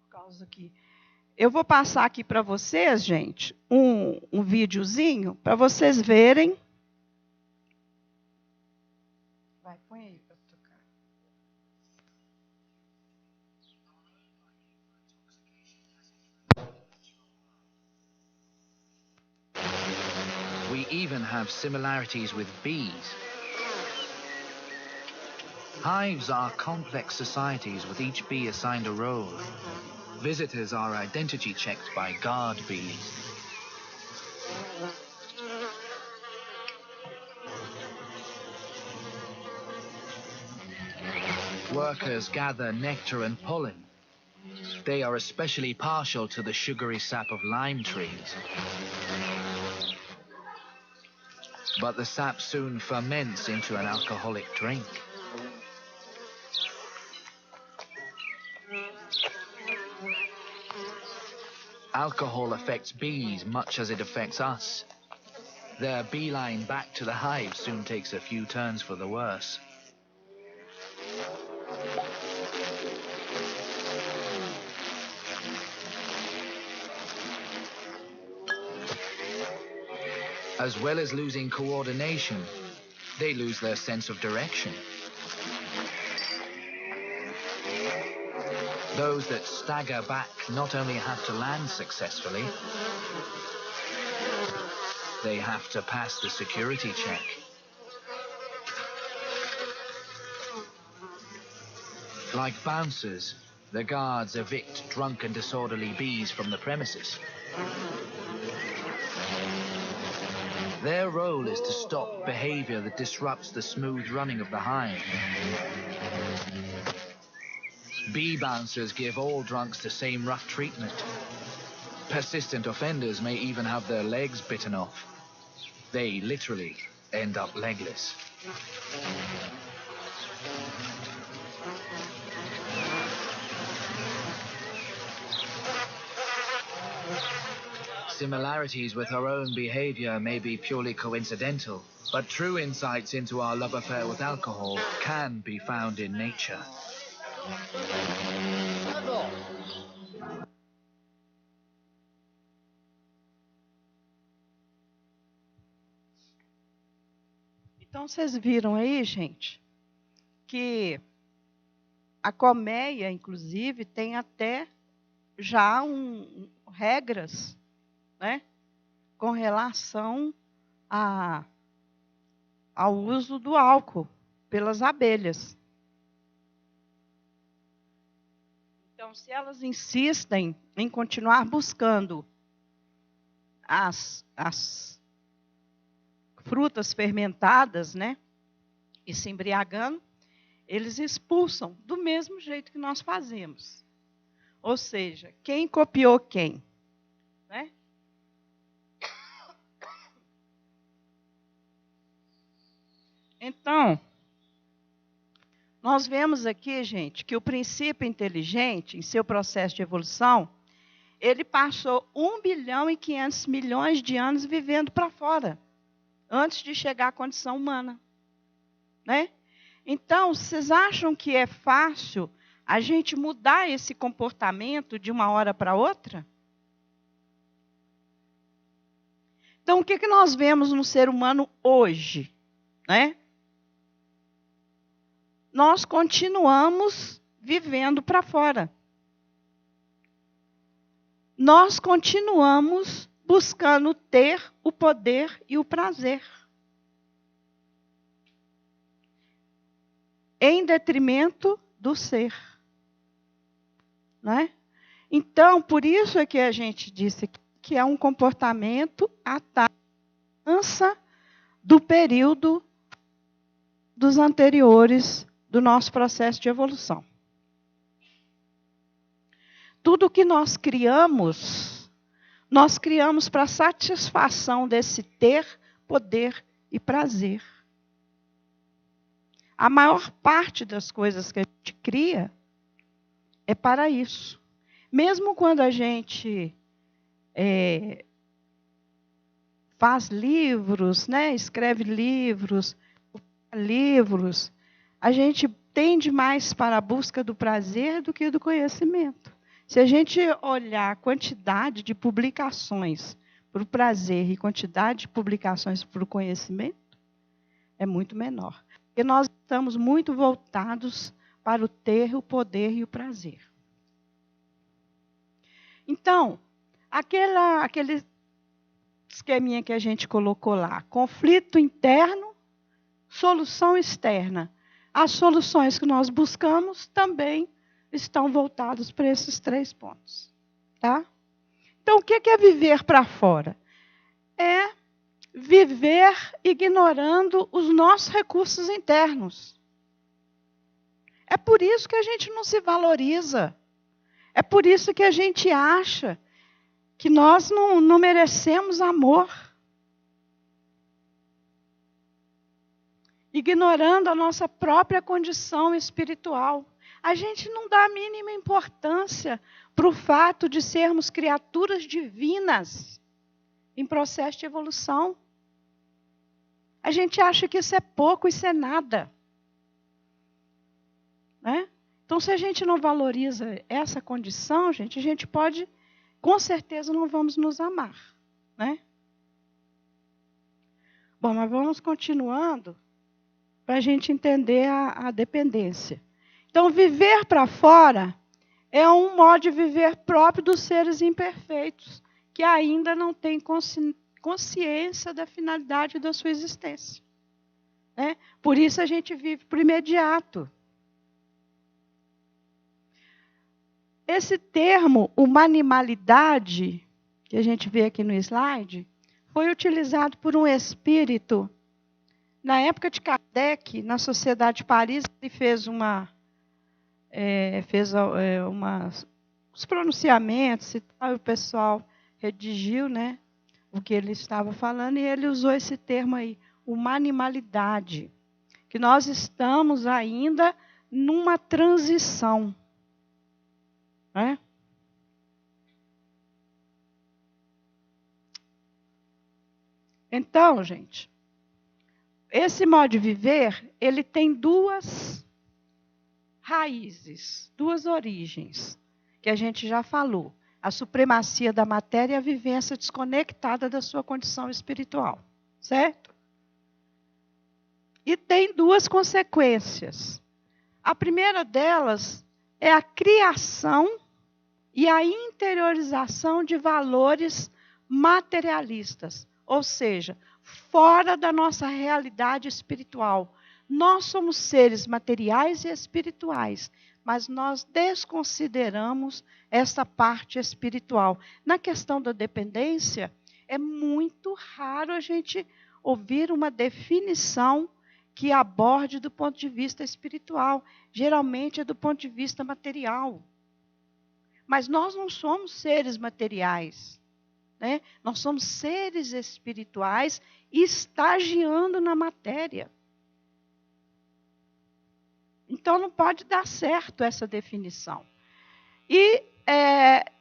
Por causa que eu vou passar aqui para vocês, gente, um videozinho para vocês verem. Vai, põe aí para tocar. We even have similarities with bees. Hives are complex societies with each bee assigned a role. Visitors are identity checked by guard bees. Workers gather nectar and pollen. They are especially partial to the sugary sap of lime trees. But the sap soon ferments into an alcoholic drink. Alcohol affects bees much as it affects us. Their beeline back to the hive soon takes a few turns for the worse. As well as losing coordination, they lose their sense of direction. Those that stagger back not only have to land successfully, they have to pass the security check. Like bouncers, the guards evict drunk and disorderly bees from the premises. Their role is to stop behavior that disrupts the smooth running of the hive. Bee bouncers give all drunks the same rough treatment. Persistent offenders may even have their legs bitten off. They literally end up legless. Similarities with our own behavior may be purely coincidental, but true insights into our love affair with alcohol can be found in nature. Então, vocês viram aí, gente, que a colmeia, inclusive, tem até já regras, né, com relação ao uso do álcool pelas abelhas. Então, se elas insistem em continuar buscando as frutas fermentadas, né, e se embriagando, eles expulsam do mesmo jeito que nós fazemos. Ou seja, quem copiou quem? Né? Então, nós vemos aqui, gente, que o princípio inteligente, em seu processo de evolução, ele passou 1 bilhão e 500 milhões de anos vivendo para fora, antes de chegar à condição humana. Né? Então, vocês acham que é fácil a gente mudar esse comportamento de uma hora para outra? Então, o que nós vemos no ser humano hoje? Né? Nós continuamos vivendo para fora. Nós continuamos buscando ter o poder e o prazer, em detrimento do ser. Né? Então, por isso é que a gente disse que é um comportamento atacança do período dos anteriores do nosso processo de evolução. Tudo que nós criamos para satisfação desse ter, poder e prazer. A maior parte das coisas que a gente cria é para isso. Mesmo quando a gente faz livros, né, escreve livros, a gente tende mais para a busca do prazer do que do conhecimento. Se a gente olhar a quantidade de publicações para o prazer e quantidade de publicações para o conhecimento, é muito menor. Porque nós estamos muito voltados para o ter, o poder e o prazer. Então, aquele esqueminha que a gente colocou lá, conflito interno, solução externa. As soluções que nós buscamos também estão voltadas para esses 3 pontos. Tá? Então, o que é viver para fora? É viver ignorando os nossos recursos internos. É por isso que a gente não se valoriza. É por isso que a gente acha que nós não merecemos amor. Ignorando a nossa própria condição espiritual. A gente não dá a mínima importância para o fato de sermos criaturas divinas em processo de evolução. A gente acha que isso é pouco, isso é nada. Né? Então, se a gente não valoriza essa condição, gente, a gente pode, com certeza, não vamos nos amar. Né? Bom, mas vamos continuando para a gente entender a dependência. Então, viver para fora é um modo de viver próprio dos seres imperfeitos, que ainda não têm consciência da finalidade da sua existência. Né? Por isso a gente vive para o imediato. Esse termo, humanimalidade, que a gente vê aqui no slide, foi utilizado por um espírito. Na época de Kardec, na Sociedade de Paris, ele fez os pronunciamentos e tal, o pessoal redigiu, né, o que ele estava falando, e ele usou esse termo aí, humanimalidade, que nós estamos ainda numa transição. Né? Então, gente, esse modo de viver, ele tem 2 raízes, 2 origens, que a gente já falou. A supremacia da matéria e a vivência desconectada da sua condição espiritual. Certo? E tem 2 consequências. A primeira delas é a criação e a interiorização de valores materialistas, ou seja, fora da nossa realidade espiritual. Nós somos seres materiais e espirituais, mas nós desconsideramos essa parte espiritual. Na questão da dependência, é muito raro a gente ouvir uma definição que aborde do ponto de vista espiritual. Geralmente é do ponto de vista material. Mas nós não somos seres materiais. Né? Nós somos seres espirituais estagiando na matéria. Então, não pode dar certo essa definição. E,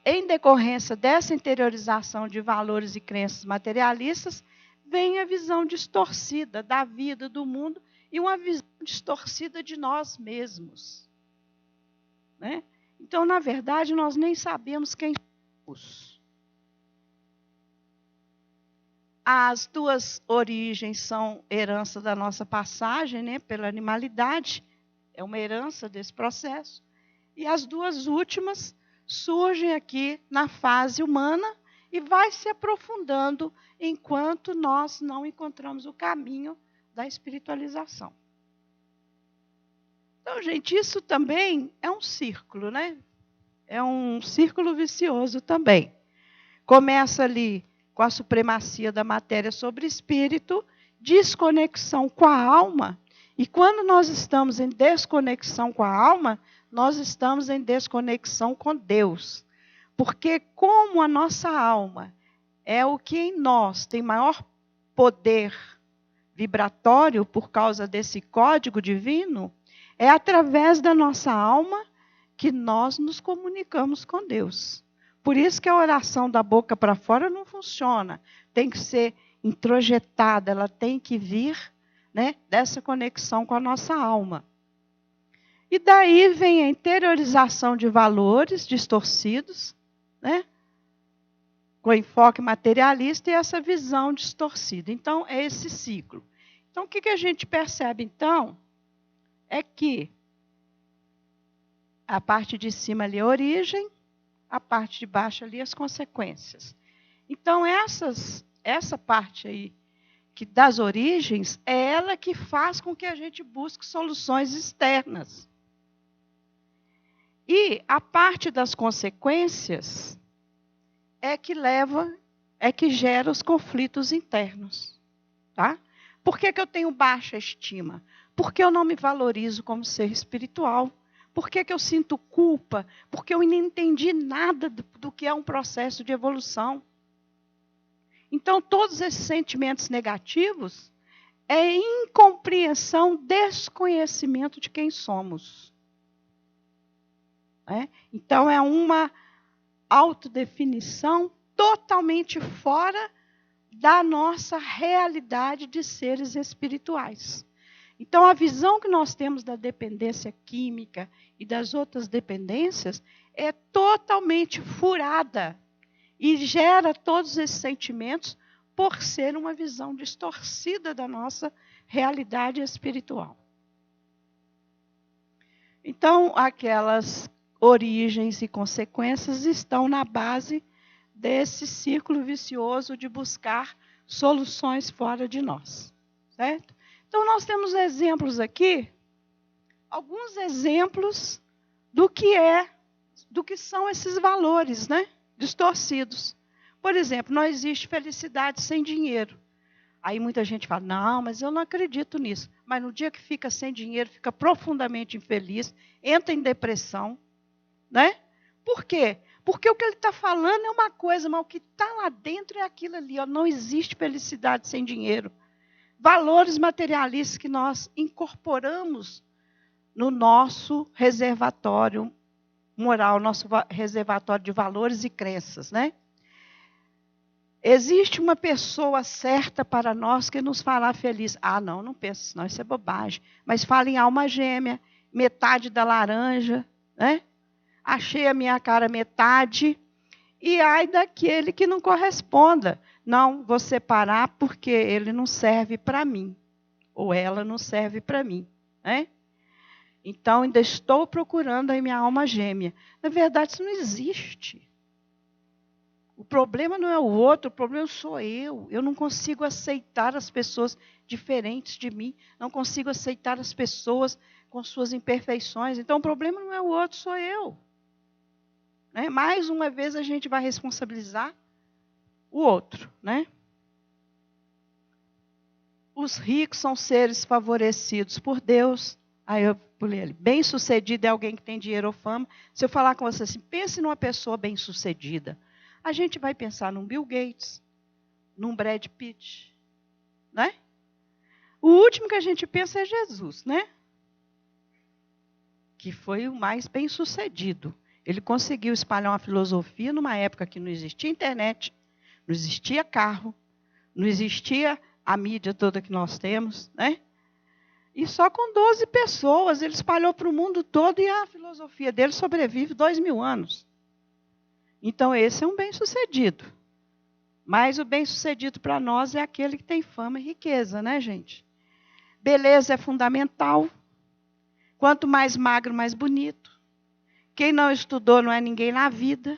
em decorrência dessa interiorização de valores e crenças materialistas, vem a visão distorcida da vida, do mundo e uma visão distorcida de nós mesmos. Né? Então, na verdade, nós nem sabemos quem somos. As duas origens são herança da nossa passagem, né, pela animalidade, é uma herança desse processo. E as duas últimas surgem aqui na fase humana e vai se aprofundando enquanto nós não encontramos o caminho da espiritualização. Então, gente, isso também é um círculo, né? É um círculo vicioso também. Começa ali com a supremacia da matéria sobre o espírito, desconexão com a alma. E quando nós estamos em desconexão com a alma, nós estamos em desconexão com Deus. Porque como a nossa alma é o que em nós tem maior poder vibratório por causa desse código divino, é através da nossa alma que nós nos comunicamos com Deus. Por isso que a oração da boca para fora não funciona. Tem que ser introjetada, ela tem que vir, né, dessa conexão com a nossa alma. E daí vem a interiorização de valores distorcidos, né, com enfoque materialista e essa visão distorcida. Então, é esse ciclo. Então, o que a gente percebe, então, é que a parte de cima ali é a origem, a parte de baixo ali as consequências. Então, essa parte aí das origens, é ela que faz com que a gente busque soluções externas. E a parte das consequências é que gera os conflitos internos. Tá? Por que eu tenho baixa estima? Porque eu não me valorizo como ser espiritual. Por que eu sinto culpa? Porque eu não entendi nada do que é um processo de evolução. Então, todos esses sentimentos negativos é incompreensão, desconhecimento de quem somos. Então, é uma autodefinição totalmente fora da nossa realidade de seres espirituais. Então, a visão que nós temos da dependência química e das outras dependências é totalmente furada e gera todos esses sentimentos por ser uma visão distorcida da nossa realidade espiritual. Então, aquelas origens e consequências estão na base desse círculo vicioso de buscar soluções fora de nós, certo? Então, nós temos exemplos aqui, alguns exemplos do que são esses valores, né, distorcidos. Por exemplo, não existe felicidade sem dinheiro. Aí muita gente fala, não, mas eu não acredito nisso. Mas no dia que fica sem dinheiro, fica profundamente infeliz, entra em depressão. Né? Por quê? Porque o que ele está falando é uma coisa, mas o que está lá dentro é aquilo ali. Ó, não existe felicidade sem dinheiro. Valores materialistas que nós incorporamos no nosso reservatório moral, nosso reservatório de valores e crenças, né? Existe uma pessoa certa para nós que nos fará feliz. Ah, não pensa isso, não, isso é bobagem. Mas fala em alma gêmea, metade da laranja, né? Achei a minha cara metade, e ai daquele que não corresponda. Não, vou separar porque ele não serve para mim, ou ela não serve para mim. Né? Então, ainda estou procurando a minha alma gêmea. Na verdade, isso não existe. O problema não é o outro, o problema sou eu. Eu não consigo aceitar as pessoas diferentes de mim, não consigo aceitar as pessoas com suas imperfeições. Então, o problema não é o outro, sou eu. Né? Mais uma vez, a gente vai responsabilizar o outro. Né? Os ricos são seres favorecidos por Deus. Aí eu pulei ali. Bem-sucedido é alguém que tem dinheiro ou fama. Se eu falar com você assim, pense numa pessoa bem-sucedida. A gente vai pensar num Bill Gates, num Brad Pitt. Né? O último que a gente pensa é Jesus, né? Que foi o mais bem-sucedido. Ele conseguiu espalhar uma filosofia numa época que não existia internet, não existia carro, não existia a mídia toda que nós temos, né? E só com 12 pessoas, ele espalhou para o mundo todo e a filosofia dele sobrevive 2000 anos. Então, esse é um bem-sucedido. Mas o bem-sucedido para nós é aquele que tem fama e riqueza, né, gente? Beleza é fundamental. Quanto mais magro, mais bonito. Quem não estudou não é ninguém na vida.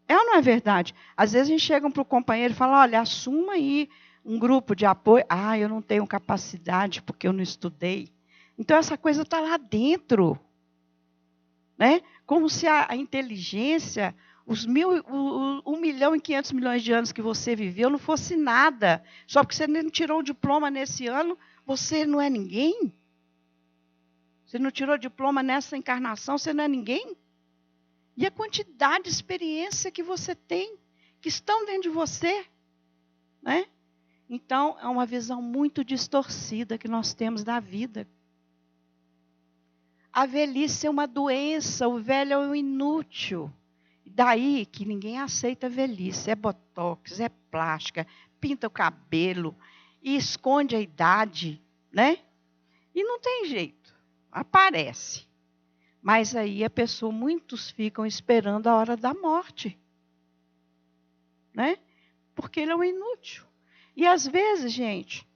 É ou não é verdade? Às vezes a gente chega para o companheiro e fala, olha, assuma aí um grupo de apoio. Ah, eu não tenho capacidade porque eu não estudei. Então, essa coisa está lá dentro. Né? Como se a inteligência, os 1.500.000.000 de anos que você viveu não fosse nada. Só porque você não tirou o diploma nesse ano, você não é ninguém? Você não tirou diploma nessa encarnação, você não é ninguém? E a quantidade de experiência que você tem, que estão dentro de você. Né? Então, é uma visão muito distorcida que nós temos da vida. A velhice é uma doença, o velho é um inútil. Daí que ninguém aceita a velhice. É botox, é plástica, pinta o cabelo e esconde a idade. Né? E não tem jeito, aparece. Mas aí muitos ficam esperando a hora da morte. Né? Porque ele é um inútil. E às vezes, gente,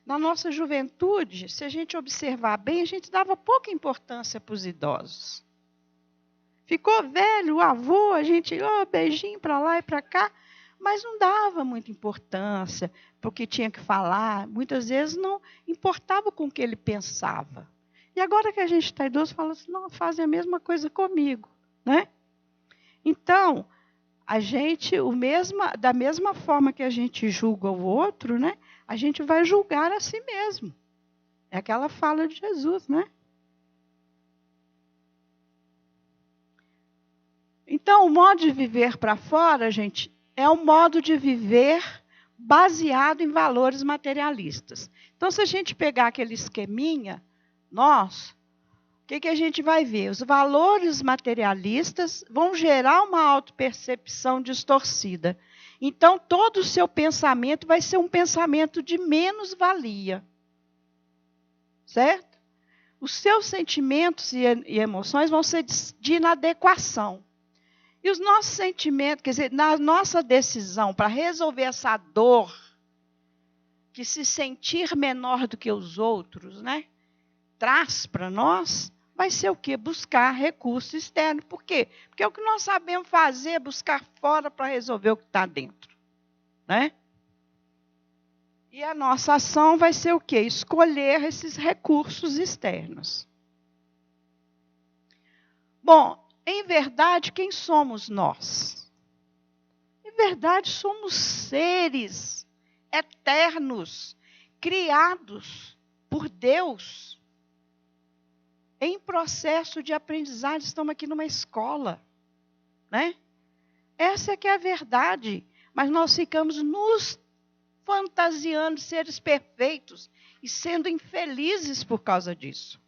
na nossa juventude, se a gente observar bem, a gente dava pouca importância para os idosos. Ficou velho, o avô, a gente, beijinho para lá e para cá, mas não dava muita importância para o que tinha que falar. Muitas vezes não importava com o que ele pensava. E agora que a gente está idoso, fala assim, não, fazem a mesma coisa comigo. Né? Então, a gente, da mesma forma que a gente julga o outro, né, a gente vai julgar a si mesmo. É aquela fala de Jesus, né? Então, o modo de viver para fora, gente, é um modo de viver baseado em valores materialistas. Então, se a gente pegar aquele esqueminha, o que a gente vai ver? Os valores materialistas vão gerar uma autopercepção distorcida. Então, todo o seu pensamento vai ser um pensamento de menos-valia. Certo? Os seus sentimentos e emoções vão ser de inadequação. E os nossos sentimentos, quer dizer, na nossa decisão para resolver essa dor, que se sentir menor do que os outros, né, traz para nós, vai ser o quê? Buscar recurso externo. Por quê? Porque o que nós sabemos fazer é buscar fora para resolver o que está dentro. Né? E a nossa ação vai ser o quê? Escolher esses recursos externos. Bom, em verdade, quem somos nós? Em verdade, somos seres eternos, criados por Deus, em processo de aprendizagem. Estamos aqui numa escola. Né? Essa é que é a verdade. Mas nós ficamos nos fantasiando seres perfeitos e sendo infelizes por causa disso.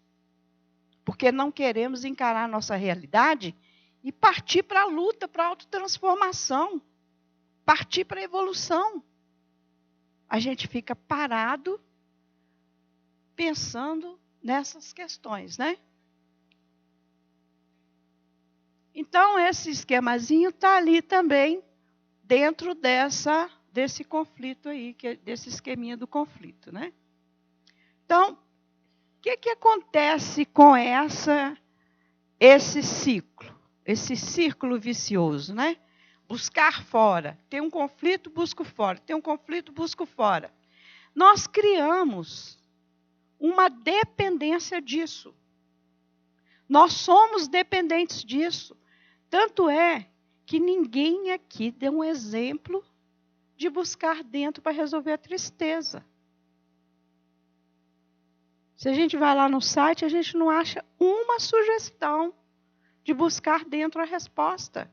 Porque não queremos encarar a nossa realidade e partir para a luta, para a autotransformação, partir para a evolução. A gente fica parado pensando nessas questões, né? Então, esse esquemazinho está ali também, dentro desse conflito aí, desse esqueminha do conflito, né? Então, o que acontece com esse círculo vicioso, né? Buscar fora. Tem um conflito, busco fora. Tem um conflito, busco fora. Nós criamos uma dependência disso. Nós somos dependentes disso. Tanto é que ninguém aqui deu um exemplo de buscar dentro para resolver a tristeza. Se a gente vai lá no site, a gente não acha uma sugestão de buscar dentro a resposta.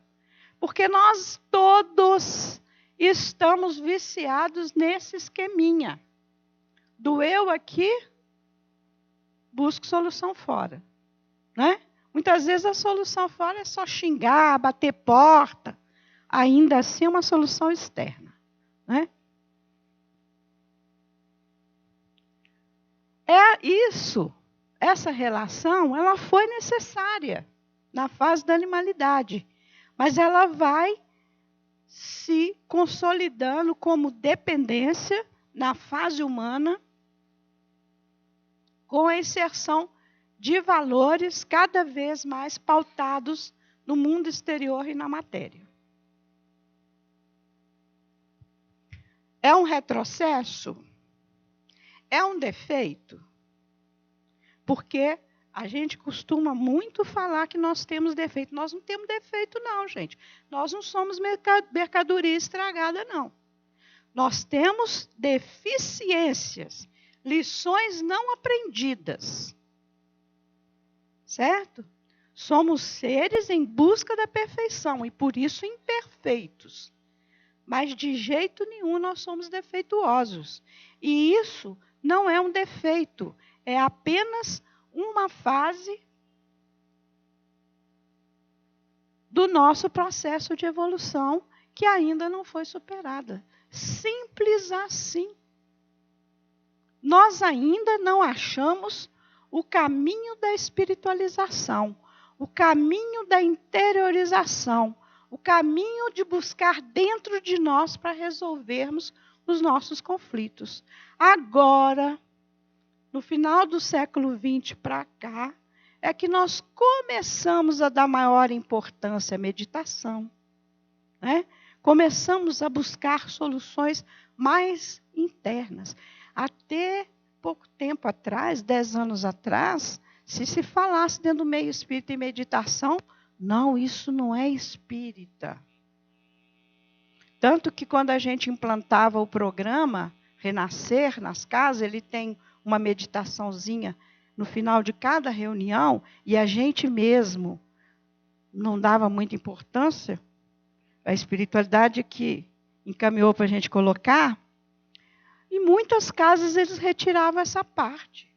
Porque nós todos estamos viciados nesse esqueminha. Do eu aqui, busco solução fora. Né? Muitas vezes a solução fora é só xingar, bater porta. Ainda assim é uma solução externa. Né? Essa relação, ela foi necessária na fase da animalidade, mas ela vai se consolidando como dependência na fase humana, com a inserção de valores cada vez mais pautados no mundo exterior e na matéria. É um retrocesso? É um defeito? Porque a gente costuma muito falar que nós temos defeito. Nós não temos defeito, não, gente. Nós não somos mercadoria estragada, não. Nós temos deficiências, lições não aprendidas. Certo? Somos seres em busca da perfeição e, por isso, imperfeitos. Mas, de jeito nenhum, nós somos defeituosos. E isso não é um defeito, é apenas uma fase do nosso processo de evolução que ainda não foi superada. Simples assim. Nós ainda não achamos o caminho da espiritualização, o caminho da interiorização, o caminho de buscar dentro de nós para resolvermos os nossos conflitos. Agora, no final do século XX para cá, é que nós começamos a dar maior importância à meditação, né? Começamos a buscar soluções mais internas. Até pouco tempo atrás, 10 anos atrás, se falasse dentro do meio espírita em meditação, não, isso não é espírita. Tanto que quando a gente implantava o programa Renascer nas casas, ele tem uma meditaçãozinha no final de cada reunião, e a gente mesmo não dava muita importância, a espiritualidade que encaminhou para a gente colocar, em muitas casas eles retiravam essa parte,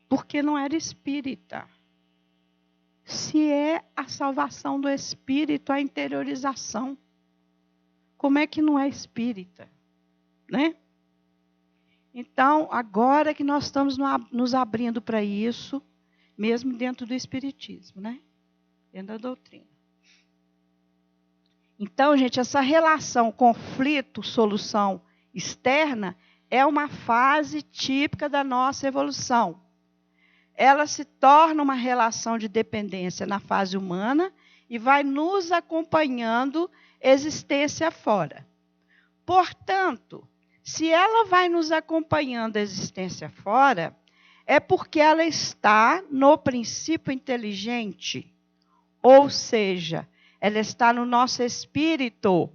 porque não era espírita. Se é a salvação do espírito, a interiorização, como é que não é espírita? Né? Então, agora que nós estamos nos abrindo para isso, mesmo dentro do espiritismo, né? Dentro da doutrina. Então, gente, essa relação conflito-solução externa é uma fase típica da nossa evolução. Ela se torna uma relação de dependência na fase humana e vai nos acompanhando existência fora. Portanto, se ela vai nos acompanhando a existência fora, é porque ela está no princípio inteligente, ou seja, ela está no nosso espírito.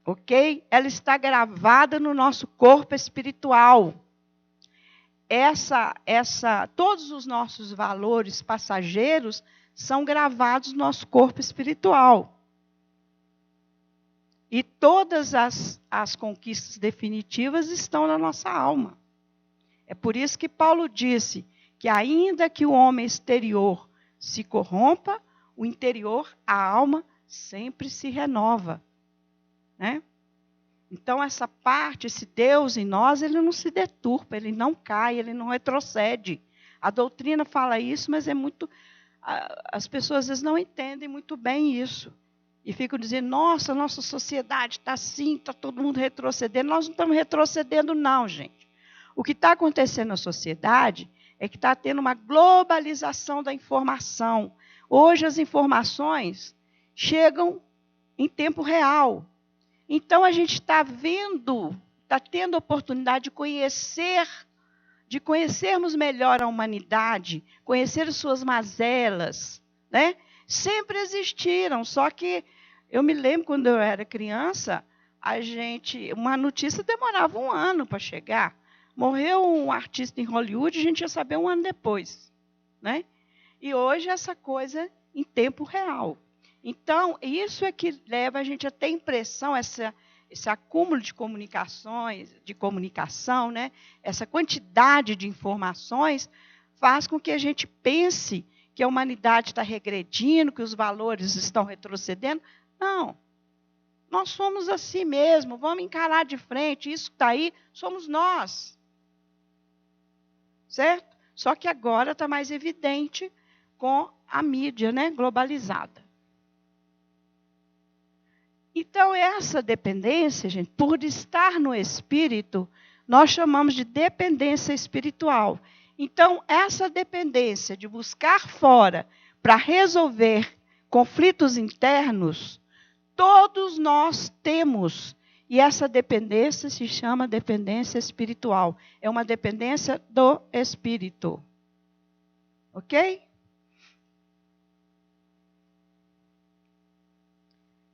Ok? Ela está gravada no nosso corpo espiritual. Todos os nossos valores passageiros são gravados no nosso corpo espiritual. E todas as conquistas definitivas estão na nossa alma. É por isso que Paulo disse que ainda que o homem exterior se corrompa, o interior, a alma, sempre se renova. Né? Então, essa parte, esse Deus em nós, ele não se deturpa, ele não cai, ele não retrocede. A doutrina fala isso, mas as pessoas às vezes não entendem muito bem isso. E ficam dizendo, nossa sociedade está assim, está todo mundo retrocedendo. Nós não estamos retrocedendo, não, gente. O que está acontecendo na sociedade é que está tendo uma globalização da informação. Hoje as informações chegam em tempo real. Então, a gente está tendo a oportunidade de conhecermos melhor a humanidade, conhecer as suas mazelas, né? Sempre existiram, só que eu me lembro quando eu era criança, uma notícia demorava 1 ano para chegar. Morreu um artista em Hollywood, a gente ia saber 1 ano depois, né? E hoje essa coisa em tempo real. Então, isso é que leva a gente a ter impressão, esse acúmulo de comunicação, né? Essa quantidade de informações faz com que a gente pense que a humanidade está regredindo, que os valores estão retrocedendo. Não. Nós somos assim mesmo, vamos encarar de frente, isso que está aí, somos nós. Certo? Só que agora está mais evidente com a mídia, né, globalizada. Então, essa dependência, gente, por estar no espírito, nós chamamos de dependência espiritual. Então, essa dependência de buscar fora para resolver conflitos internos, todos nós temos. E essa dependência se chama dependência espiritual. É uma dependência do espírito. Ok?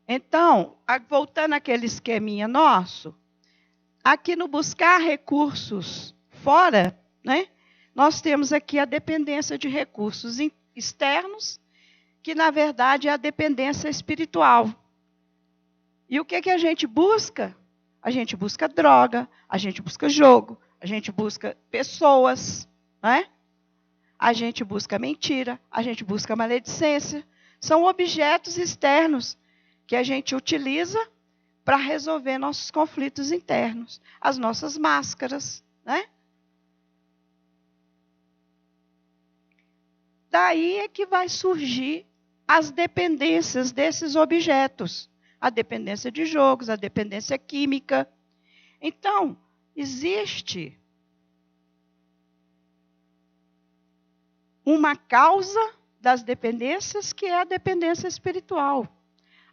Então, voltando àquele esqueminha nosso, aqui no buscar recursos fora, né, nós temos aqui a dependência de recursos externos, que na verdade é a dependência espiritual. E o que a gente busca? A gente busca droga, a gente busca jogo, a gente busca pessoas, né? A gente busca mentira, a gente busca maledicência. São objetos externos que a gente utiliza para resolver nossos conflitos internos, as nossas máscaras, né? Daí é que vai surgir as dependências desses objetos. A dependência de jogos, a dependência química. Então, existe uma causa das dependências, que é a dependência espiritual.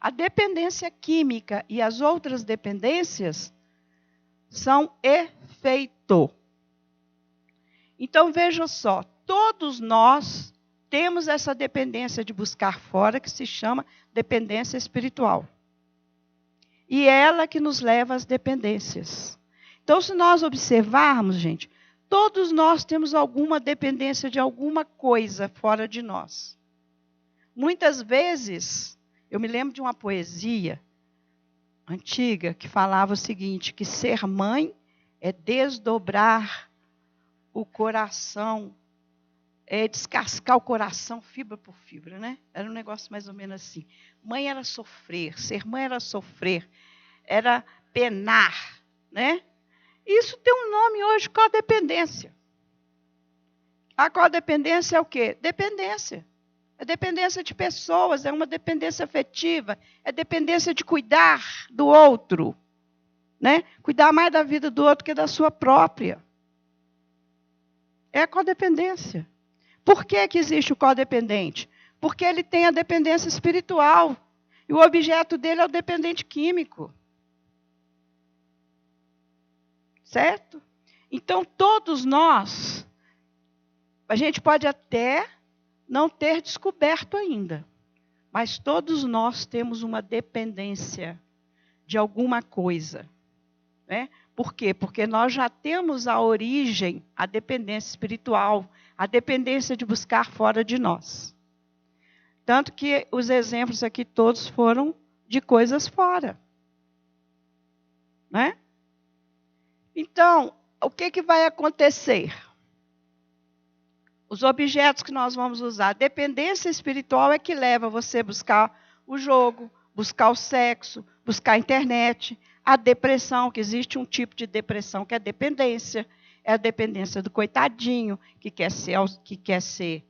A dependência química e as outras dependências são efeito. Então, veja só, todos nós temos essa dependência de buscar fora, que se chama dependência espiritual. E ela que nos leva às dependências. Então, se nós observarmos, gente, todos nós temos alguma dependência de alguma coisa fora de nós. Muitas vezes, eu me lembro de uma poesia antiga que falava o seguinte, que ser mãe é desdobrar o coração, é descascar o coração fibra por fibra, né? Era um negócio mais ou menos assim. Mãe era sofrer, ser mãe era sofrer, era penar, né? Isso tem um nome hoje, codependência. A codependência é o quê? Dependência. É dependência de pessoas, é uma dependência afetiva, é dependência de cuidar do outro, né? Cuidar mais da vida do outro que da sua própria. É a codependência. Por que existe o codependente? Porque ele tem a dependência espiritual. E o objeto dele é o dependente químico. Certo? Então, todos nós, a gente pode até não ter descoberto ainda, mas todos nós temos uma dependência de alguma coisa. Né? Por quê? Porque nós já temos a origem, a dependência espiritual, a dependência de buscar fora de nós. Tanto que os exemplos aqui todos foram de coisas fora. Né? Então, o que vai acontecer? Os objetos que nós vamos usar, a dependência espiritual é que leva você a buscar o jogo, buscar o sexo, buscar a internet, a depressão, que existe um tipo de depressão que é dependência. É a dependência do coitadinho, que quer ser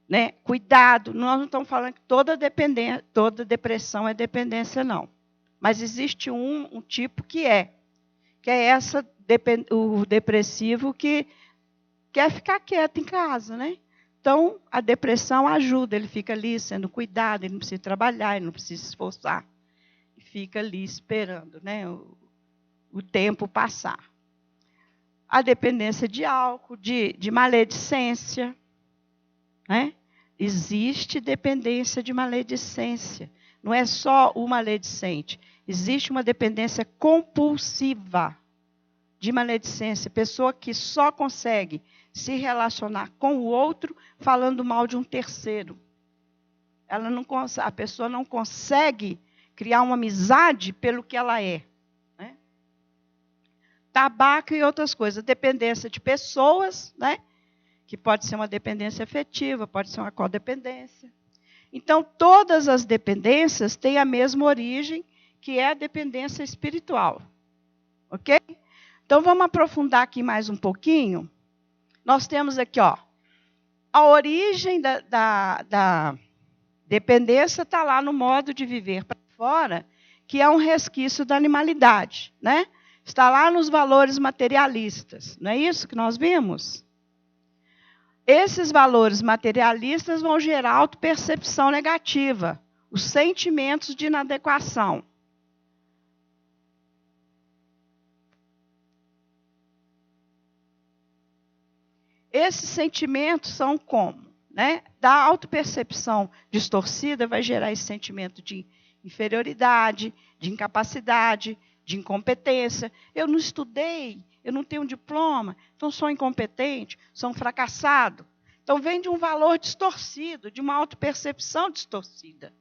né, cuidado. Nós não estamos falando que toda depressão é dependência, não. Mas existe um tipo que é o depressivo que quer ficar quieto em casa, né? Então, a depressão ajuda, ele fica ali sendo cuidado, ele não precisa trabalhar, ele não precisa se esforçar. E fica ali esperando, né, o tempo passar. A dependência de álcool, de maledicência. Né? Existe dependência de maledicência. Não é só o maledicente. Existe uma dependência compulsiva de maledicência. Pessoa que só consegue se relacionar com o outro falando mal de um terceiro. A pessoa não consegue criar uma amizade pelo que ela é. Né? Tabaco e outras coisas. Dependência de pessoas, né? Que pode ser uma dependência afetiva, pode ser uma codependência. Então, todas as dependências têm a mesma origem, que é a dependência espiritual. Ok? Então, vamos aprofundar aqui mais um pouquinho. Nós temos aqui, ó, a origem da dependência está lá no modo de viver para fora, que é um resquício da animalidade, né? Está lá nos valores materialistas. Não é isso que nós vimos? Esses valores materialistas vão gerar autopercepção negativa, os sentimentos de inadequação. Esses sentimentos são como? Né? Da autopercepção distorcida vai gerar esse sentimento de inferioridade, de incapacidade, de incompetência. Eu não estudei, eu não tenho um diploma, então sou incompetente, sou um fracassado. Então vem de um valor distorcido, de uma autopercepção distorcida.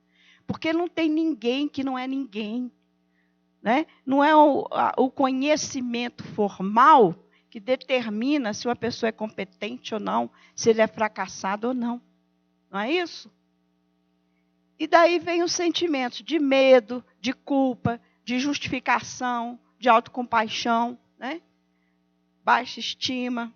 Porque não tem ninguém que não é ninguém. Né? Não é o conhecimento formal que determina se uma pessoa é competente ou não, se ele é fracassado ou não. Não é isso? E daí vem os sentimentos de medo, de culpa, de justificação, de autocompaixão, né? Baixa estima.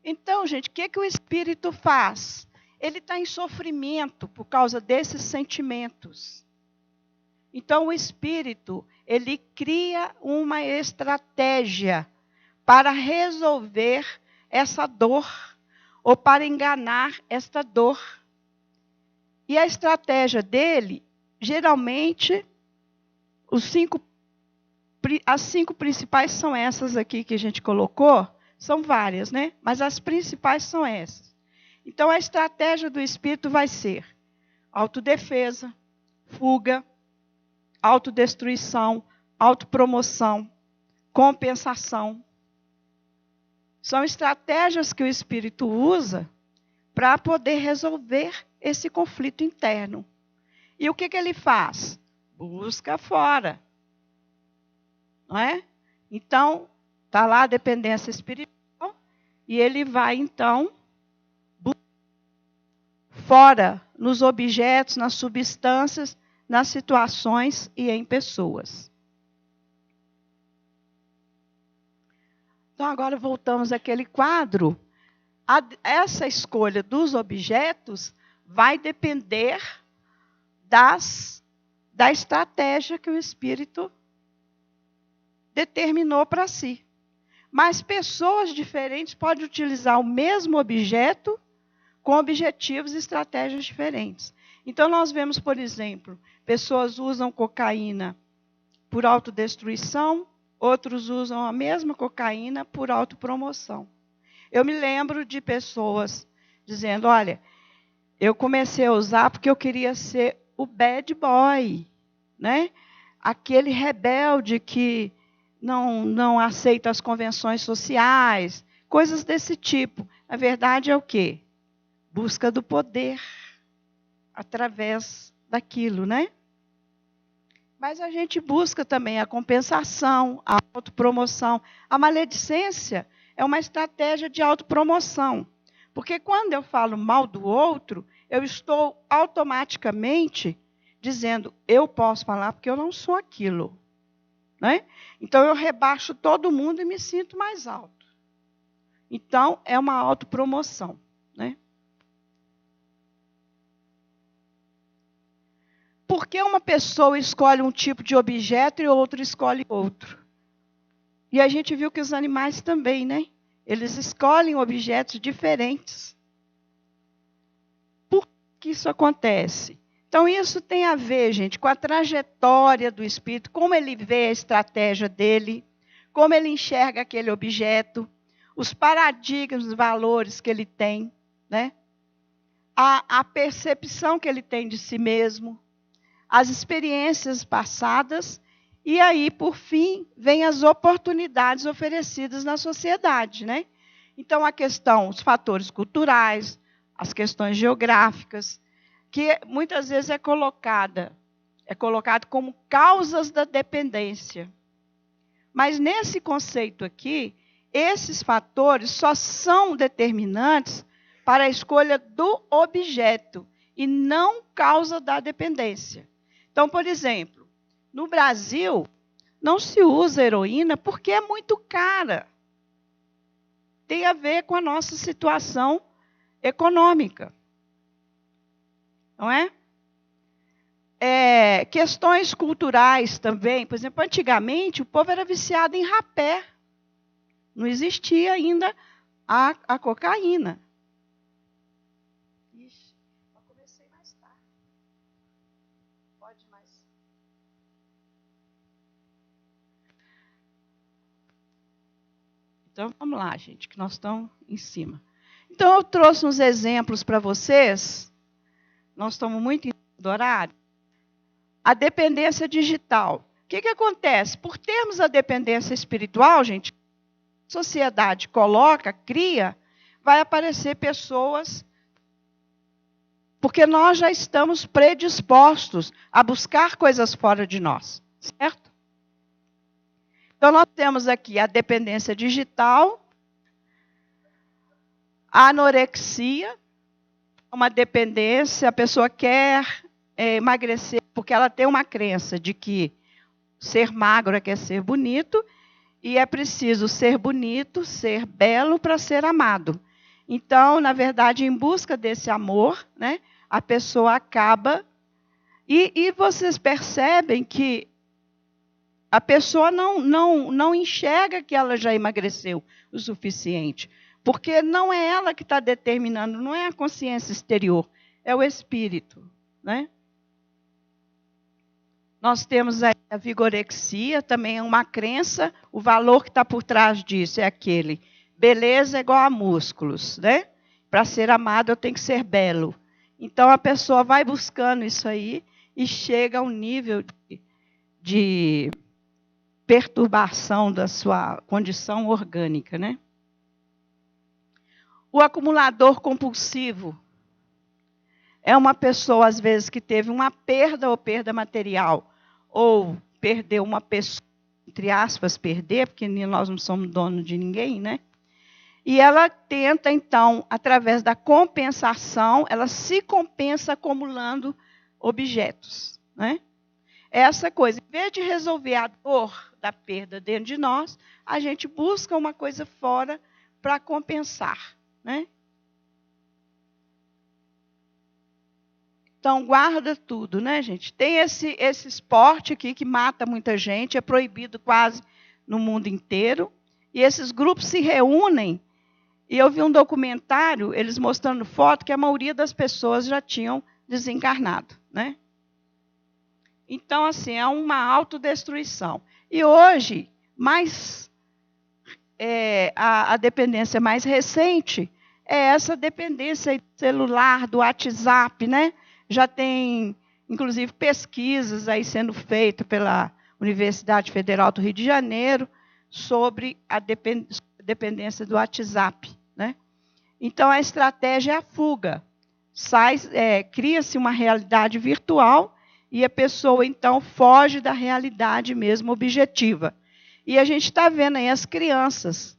Então, gente, o que o espírito faz? Ele está em sofrimento por causa desses sentimentos. Então, o espírito, ele cria uma estratégia para resolver essa dor, ou para enganar esta dor. E a estratégia dele, geralmente, as 5 principais são essas aqui que a gente colocou, são várias, né? Mas as principais são essas. Então, a estratégia do espírito vai ser autodefesa, fuga, autodestruição, autopromoção, compensação. São estratégias que o espírito usa para poder resolver esse conflito interno. E o que ele faz? Busca fora. Não é? Então, está lá a dependência espiritual e ele vai, então, fora, nos objetos, nas substâncias, nas situações e em pessoas. Então, agora voltamos àquele quadro. Essa escolha dos objetos vai depender da estratégia que o espírito determinou para si. Mas pessoas diferentes podem utilizar o mesmo objeto com objetivos e estratégias diferentes. Então, nós vemos, por exemplo, pessoas usam cocaína por autodestruição, outros usam a mesma cocaína por autopromoção. Eu me lembro de pessoas dizendo, olha, eu comecei a usar porque eu queria ser o bad boy, né? Aquele rebelde que não aceita as convenções sociais, coisas desse tipo. Na verdade, é o quê? Busca do poder através daquilo, né? Mas a gente busca também a compensação, a autopromoção. A maledicência é uma estratégia de autopromoção. Porque quando eu falo mal do outro, eu estou automaticamente dizendo, eu posso falar porque eu não sou aquilo. Né? Então, eu rebaixo todo mundo e me sinto mais alto. Então, é uma autopromoção. Né? Por que uma pessoa escolhe um tipo de objeto e outra escolhe outro? E a gente viu que os animais também, né? Eles escolhem objetos diferentes. Por que isso acontece? Então, isso tem a ver, gente, com a trajetória do espírito, como ele vê a estratégia dele, como ele enxerga aquele objeto, os paradigmas, os valores que ele tem, né? A percepção que ele tem de si mesmo, as experiências passadas, e aí, por fim, vem as oportunidades oferecidas na sociedade, né? Então, a questão, os fatores culturais, as questões geográficas, que muitas vezes é colocado como causas da dependência. Mas nesse conceito aqui, esses fatores só são determinantes para a escolha do objeto e não causa da dependência. Então, por exemplo, no Brasil, não se usa heroína porque é muito cara. Tem a ver com a nossa situação econômica. Não é? Questões culturais também. Por exemplo, antigamente o povo era viciado em rapé. Não existia ainda a cocaína. Ixi, eu comecei mais tarde. Pode mais. Então, vamos lá, gente, que nós estamos em cima. Então, eu trouxe uns exemplos para vocês. Nós estamos muito em do horário. A dependência digital. O que acontece? Por termos a dependência espiritual, gente, a sociedade cria, vai aparecer pessoas, porque nós já estamos predispostos a buscar coisas fora de nós, certo? Então, nós temos aqui a dependência digital, a anorexia, uma dependência, a pessoa quer emagrecer porque ela tem uma crença de que ser magro é ser bonito, e é preciso ser bonito, ser belo para ser amado. Então, na verdade, em busca desse amor, né, a pessoa acaba... E vocês percebem que a pessoa não enxerga que ela já emagreceu o suficiente, porque não é ela que está determinando, não é a consciência exterior, é o espírito, né? Nós temos a vigorexia, também é uma crença, o valor que está por trás disso é aquele, beleza é igual a músculos, né? Para ser amado eu tenho que ser belo. Então a pessoa vai buscando isso aí e chega a um nível de perturbação da sua condição orgânica, né? O acumulador compulsivo é uma pessoa, às vezes, que teve uma perda ou perda material, ou perdeu uma pessoa, entre aspas, perder, porque nós não somos donos de ninguém, né? E ela tenta, então, através da compensação, ela se compensa acumulando objetos, né? Essa coisa, em vez de resolver a dor da perda dentro de nós, a gente busca uma coisa fora para compensar, né? Então, guarda tudo, né, gente? Tem esse esporte aqui que mata muita gente, é proibido quase no mundo inteiro. E esses grupos se reúnem, e eu vi um documentário, eles mostrando foto, que a maioria das pessoas já tinham desencarnado, né? Então, assim, é uma autodestruição. E hoje, a dependência mais recente é essa dependência celular, do WhatsApp, né? Já tem, inclusive, pesquisas aí sendo feitas pela Universidade Federal do Rio de Janeiro sobre a dependência do WhatsApp, né? Então, a estratégia é a fuga. Cria-se uma realidade virtual e a pessoa, então, foge da realidade mesmo objetiva. E a gente está vendo aí as crianças.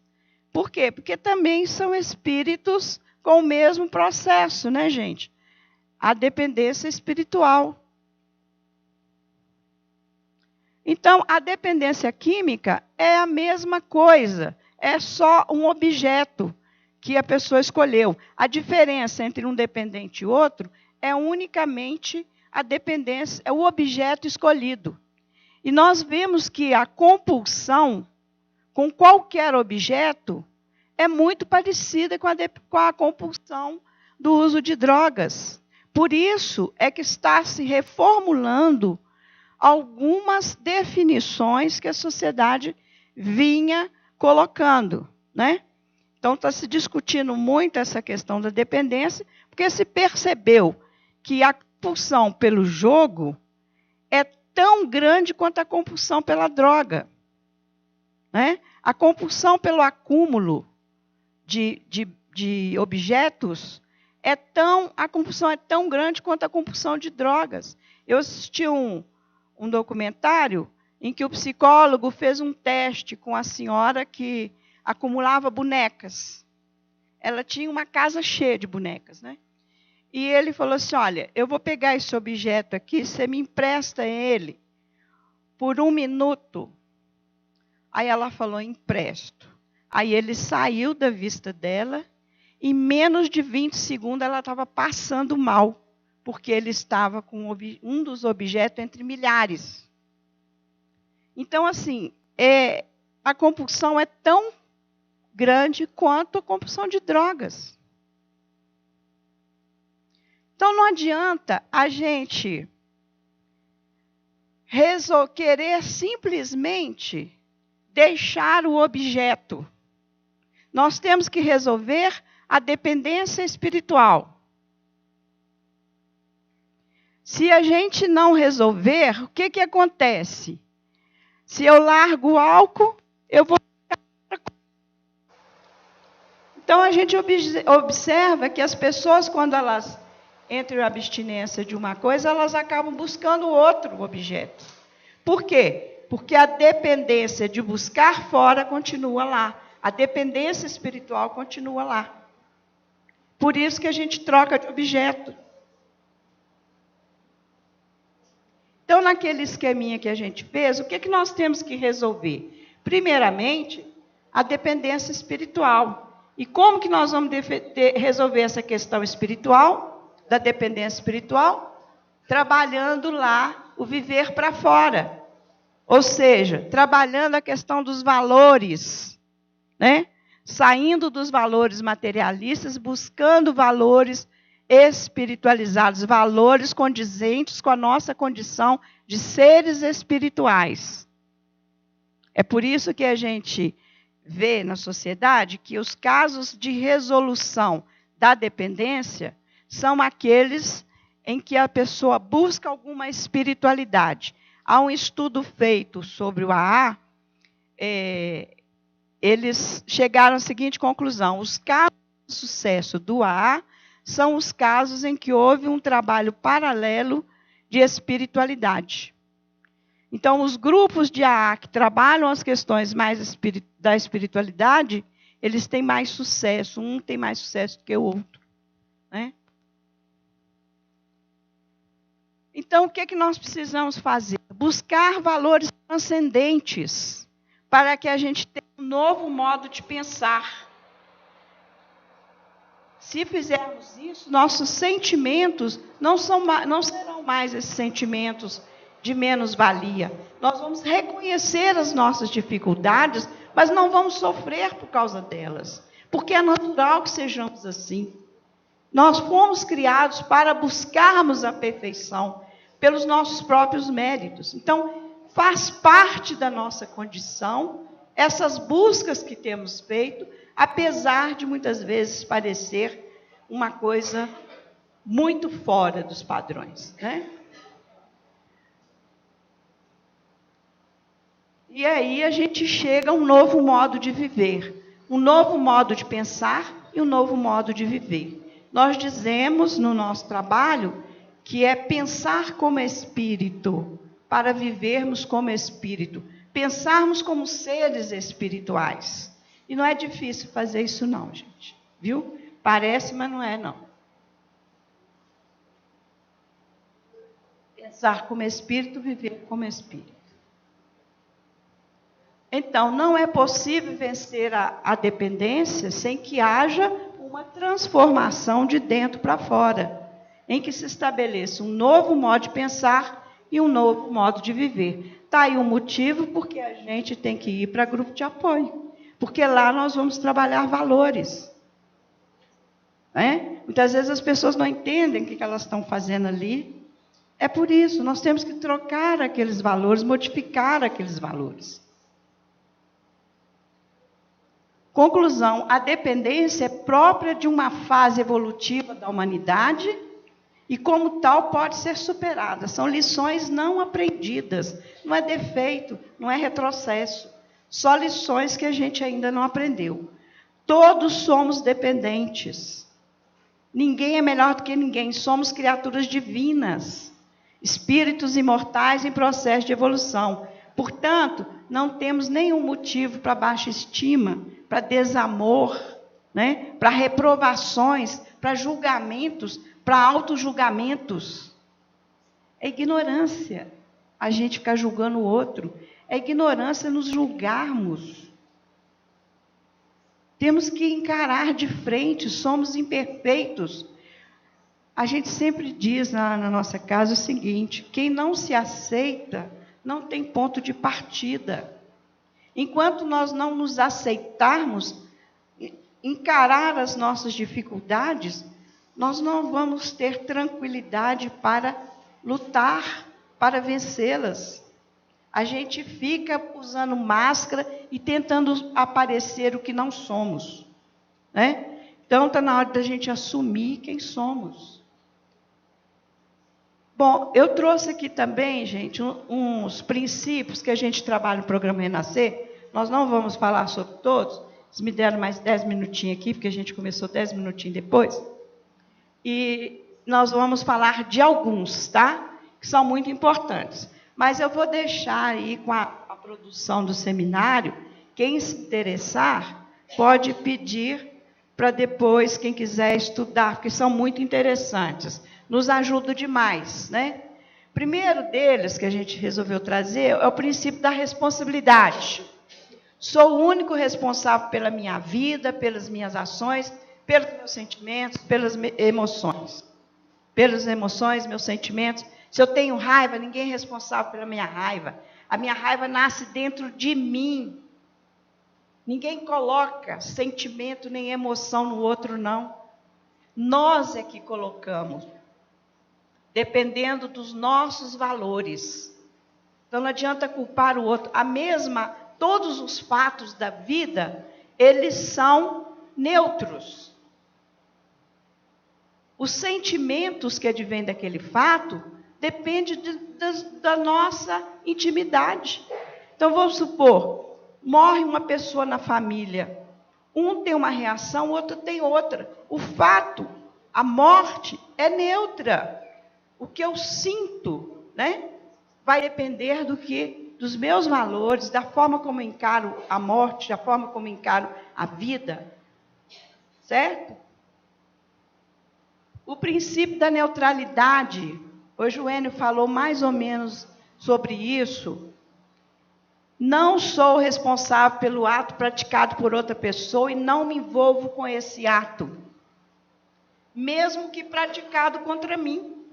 Por quê? Porque também são espíritos com o mesmo processo, né, gente? A dependência espiritual. Então, a dependência química é a mesma coisa. É só um objeto que a pessoa escolheu. A diferença entre um dependente e outro é unicamente a dependência, é o objeto escolhido. E nós vemos que a compulsão com qualquer objeto é muito parecida com a compulsão do uso de drogas. Por isso é que está se reformulando algumas definições que a sociedade vinha colocando, né? Então, está se discutindo muito essa questão da dependência, porque se percebeu que a compulsão pelo jogo é tão grande quanto a compulsão pela droga, né? A compulsão pelo acúmulo de objetos a compulsão é tão grande quanto a compulsão de drogas. Eu assisti um documentário em que o psicólogo fez um teste com a senhora que acumulava bonecas. Ela tinha uma casa cheia de bonecas, né? E ele falou assim, olha, eu vou pegar esse objeto aqui, você me empresta ele por 1 minuto. Aí ela falou, empresto. Aí ele saiu da vista dela, em menos de 20 segundos ela estava passando mal, porque ele estava com um dos objetos entre milhares. Então, assim, a compulsão é tão grande quanto a compulsão de drogas. Então, não adianta a gente querer simplesmente deixar o objeto. Nós temos que resolver a dependência espiritual. Se a gente não resolver, o que acontece? Se eu largo o álcool, eu vou... Então, a gente observa que as pessoas, quando elas entram em abstinência de uma coisa, elas acabam buscando outro objeto. Por quê? Porque a dependência de buscar fora continua lá. A dependência espiritual continua lá. Por isso que a gente troca de objeto. Então, naquele esqueminha que a gente fez, o que nós temos que resolver? Primeiramente, a dependência espiritual. E como que nós vamos resolver essa questão espiritual, da dependência espiritual? Trabalhando lá o viver para fora. Ou seja, trabalhando a questão dos valores, né? Saindo dos valores materialistas, buscando valores espiritualizados, valores condizentes com a nossa condição de seres espirituais. É por isso que a gente vê na sociedade que os casos de resolução da dependência são aqueles em que a pessoa busca alguma espiritualidade. Há um estudo feito sobre o AA, eles chegaram à seguinte conclusão: os casos de sucesso do AA são os casos em que houve um trabalho paralelo de espiritualidade. Então, os grupos de AA que trabalham as questões mais da espiritualidade, eles têm mais sucesso, um tem mais sucesso do que o outro, né? Então, o que nós precisamos fazer? Buscar valores transcendentes, para que a gente tenha um novo modo de pensar. Se fizermos isso, nossos sentimentos não serão mais esses sentimentos de menos-valia. Nós vamos reconhecer as nossas dificuldades, mas não vamos sofrer por causa delas, porque é natural que sejamos assim. Nós fomos criados para buscarmos a perfeição pelos nossos próprios méritos. Então, faz parte da nossa condição essas buscas que temos feito, apesar de muitas vezes parecer uma coisa muito fora dos padrões, né? E aí a gente chega a um novo modo de viver, um novo modo de pensar e um novo modo de viver. Nós dizemos no nosso trabalho que é pensar como espírito, para vivermos como espírito, pensarmos como seres espirituais. E não é difícil fazer isso não, gente. Viu? Parece, mas não é não. Pensar como espírito, viver como espírito. Então, não é possível vencer a dependência sem que haja uma transformação de dentro para fora, em que se estabeleça um novo modo de pensar e um novo modo de viver. Está aí um motivo porque a gente tem que ir para grupo de apoio, porque lá nós vamos trabalhar valores. Muitas vezes as pessoas não entendem o que elas estão fazendo ali. É por isso, nós temos que trocar aqueles valores, modificar aqueles valores. Conclusão, a dependência é própria de uma fase evolutiva da humanidade e, como tal, pode ser superada. São lições não aprendidas, não é defeito, não é retrocesso. Só lições que a gente ainda não aprendeu. Todos somos dependentes. Ninguém é melhor do que ninguém. Somos criaturas divinas, espíritos imortais em processo de evolução. Portanto, não temos nenhum motivo para baixa estima, para desamor, né? Para reprovações, para julgamentos, para autojulgamentos. É ignorância a gente ficar julgando o outro. É ignorância nos julgarmos. Temos que encarar de frente, somos imperfeitos. A gente sempre diz na nossa casa o seguinte: quem não se aceita não tem ponto de partida. Enquanto nós não nos aceitarmos, encarar as nossas dificuldades, nós não vamos ter tranquilidade para lutar, para vencê-las. A gente fica usando máscara e tentando aparecer o que não somos, né? Então, está na hora da gente assumir quem somos. Bom, eu trouxe aqui também, gente, uns princípios que a gente trabalha no programa Renascer. Nós não vamos falar sobre todos. Eles me deram mais 10 minutinhos aqui, porque a gente começou 10 minutinhos depois. E nós vamos falar de alguns, tá? Que são muito importantes. Mas eu vou deixar aí com a produção do seminário. Quem se interessar, pode pedir para depois, quem quiser estudar, porque são muito interessantes. Nos ajuda demais, né? Primeiro deles, que a gente resolveu trazer, é o princípio da responsabilidade. Sou o único responsável pela minha vida, pelas minhas ações, pelos meus sentimentos, pelas emoções. Pelas emoções, meus sentimentos. Se eu tenho raiva, ninguém é responsável pela minha raiva. A minha raiva nasce dentro de mim. Ninguém coloca sentimento nem emoção no outro, não. Nós é que colocamos, dependendo dos nossos valores. Então, não adianta culpar o outro. Todos os fatos da vida, eles são neutros. Os sentimentos que advêm daquele fato dependem da nossa intimidade. Então, vamos supor, morre uma pessoa na família. Um tem uma reação, o outro tem outra. O fato, a morte, é neutra. O que eu sinto, né, vai depender dos meus valores, da forma como eu encaro a morte, da forma como eu encaro a vida. Certo? O princípio da neutralidade, hoje o Enio falou mais ou menos sobre isso. Não sou responsável pelo ato praticado por outra pessoa e não me envolvo com esse ato, mesmo que praticado contra mim.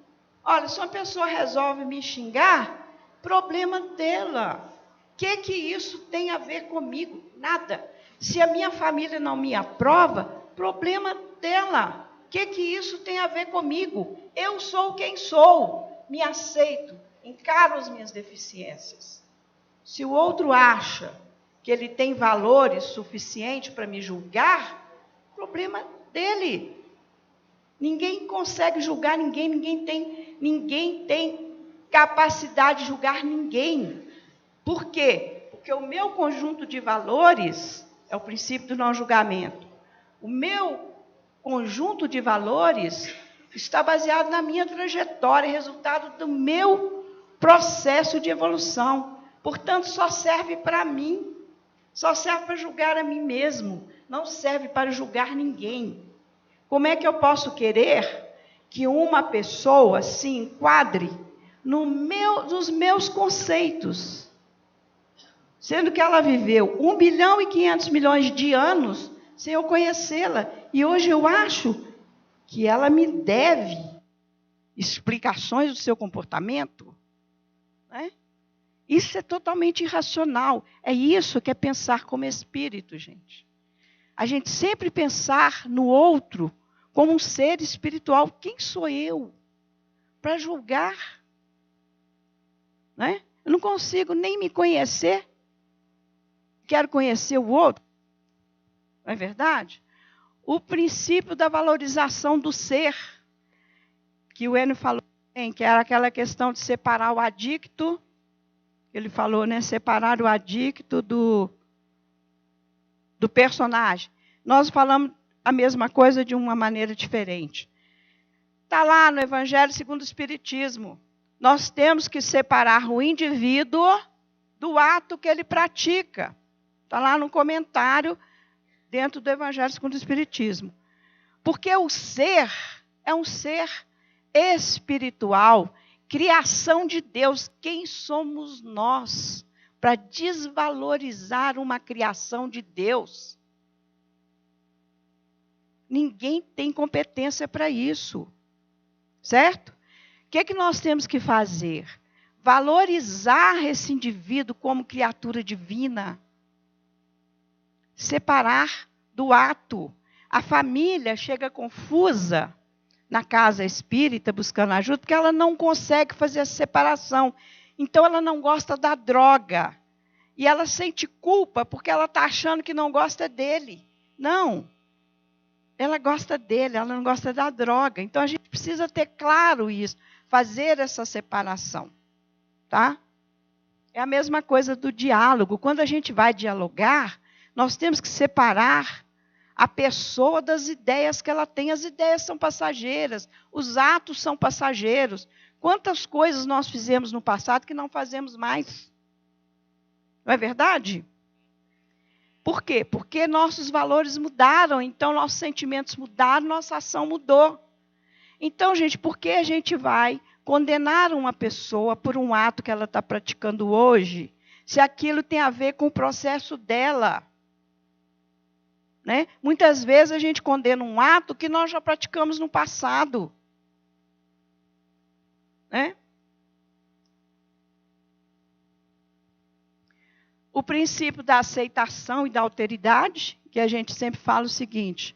Olha, se uma pessoa resolve me xingar, problema dela. O que isso tem a ver comigo? Nada. Se a minha família não me aprova, problema dela. O que isso tem a ver comigo? Eu sou quem sou, me aceito, encaro as minhas deficiências. Se o outro acha que ele tem valores suficientes para me julgar, problema dele. Ninguém consegue julgar ninguém, ninguém tem capacidade de julgar ninguém. Por quê? Porque o meu conjunto de valores é o princípio do não julgamento. O meu conjunto de valores está baseado na minha trajetória, resultado do meu processo de evolução. Portanto, só serve para mim, só serve para julgar a mim mesmo, não serve para julgar ninguém. Como é que eu posso querer que uma pessoa se enquadre nos meus conceitos, sendo que ela viveu 1.500.000.000 de anos sem eu conhecê-la, e hoje eu acho que ela me deve explicações do seu comportamento, né? Isso é totalmente irracional. É isso que é pensar como espírito, gente. A gente sempre pensar no outro como um ser espiritual. Quem sou eu para julgar? Né? Eu não consigo nem me conhecer. Quero conhecer o outro. Não é verdade? O princípio da valorização do ser, que o Enio falou, que era aquela questão de separar o adicto. Ele falou, né? Separar o adicto do personagem. Nós falamos a mesma coisa de uma maneira diferente. Está lá no Evangelho segundo o Espiritismo. Nós temos que separar o indivíduo do ato que ele pratica. Está lá no comentário dentro do Evangelho segundo o Espiritismo. Porque o ser é um ser espiritual, criação de Deus. Quem somos nós para desvalorizar uma criação de Deus? Ninguém tem competência para isso, certo? O que nós temos que fazer? Valorizar esse indivíduo como criatura divina. Separar do ato. A família chega confusa na casa espírita buscando ajuda, porque ela não consegue fazer essa separação. Então ela não gosta da droga. E ela sente culpa porque ela está achando que não gosta dele. Não. Ela gosta dele, ela não gosta da droga. Então a gente precisa ter claro isso, fazer essa separação. Tá? É a mesma coisa do diálogo. Quando a gente vai dialogar, nós temos que separar a pessoa das ideias que ela tem. As ideias são passageiras, os atos são passageiros. Quantas coisas nós fizemos no passado que não fazemos mais? Não é verdade? Por quê? Porque nossos valores mudaram, então nossos sentimentos mudaram, nossa ação mudou. Então, gente, por que a gente vai condenar uma pessoa por um ato que ela está praticando hoje, se aquilo tem a ver com o processo dela? Né? Muitas vezes a gente condena um ato que nós já praticamos no passado. Né? O princípio da aceitação e da alteridade, que a gente sempre fala o seguinte: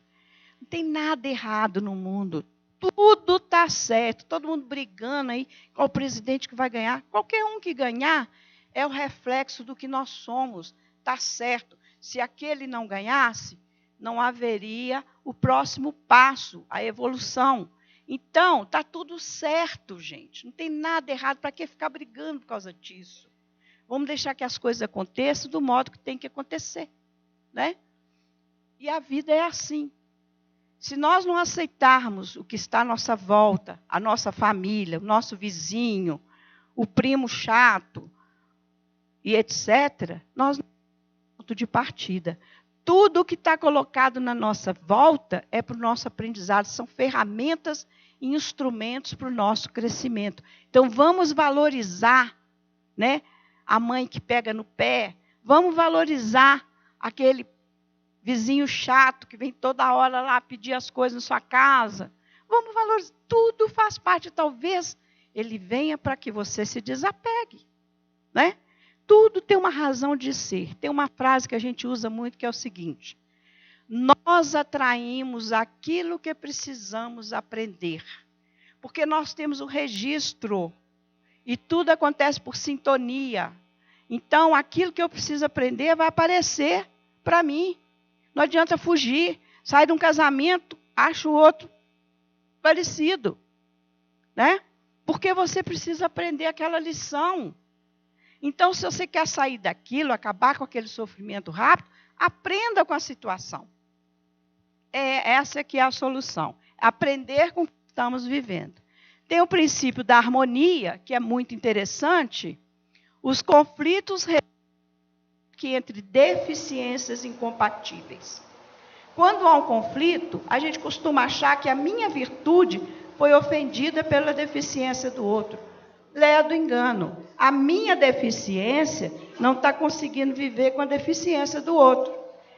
não tem nada errado no mundo, tudo está certo, todo mundo brigando aí, qual o presidente que vai ganhar. Qualquer um que ganhar é o reflexo do que nós somos, está certo. Se aquele não ganhasse, não haveria o próximo passo, a evolução. Então, está tudo certo, gente. Não tem nada errado. Para que ficar brigando por causa disso? Vamos deixar que as coisas aconteçam do modo que tem que acontecer. Né? E a vida é assim. Se nós não aceitarmos o que está à nossa volta, a nossa família, o nosso vizinho, o primo chato, e etc., nós não temos ponto de partida. Tudo o que está colocado na nossa volta é para o nosso aprendizado, são ferramentas e instrumentos para o nosso crescimento. Então, vamos valorizar, né, a mãe que pega no pé, vamos valorizar aquele vizinho chato que vem toda hora lá pedir as coisas na sua casa. Vamos valorizar, tudo faz parte. Talvez ele venha para que você se desapegue, né? Tudo tem uma razão de ser. Tem uma frase que a gente usa muito que é o seguinte: nós atraímos aquilo que precisamos aprender. Porque nós temos o registro e tudo acontece por sintonia. Então, aquilo que eu preciso aprender vai aparecer para mim. Não adianta fugir. Sai de um casamento, acha o outro parecido. Né? Porque você precisa aprender aquela lição. Então, se você quer sair daquilo, acabar com aquele sofrimento rápido, aprenda com a situação. Essa que é a solução. Aprender com o que estamos vivendo. Tem o princípio da harmonia, que é muito interessante. Os conflitos que entre deficiências incompatíveis. Quando há um conflito, a gente costuma achar que a minha virtude foi ofendida pela deficiência do outro. Leia do engano. A minha deficiência não está conseguindo viver com a deficiência do outro.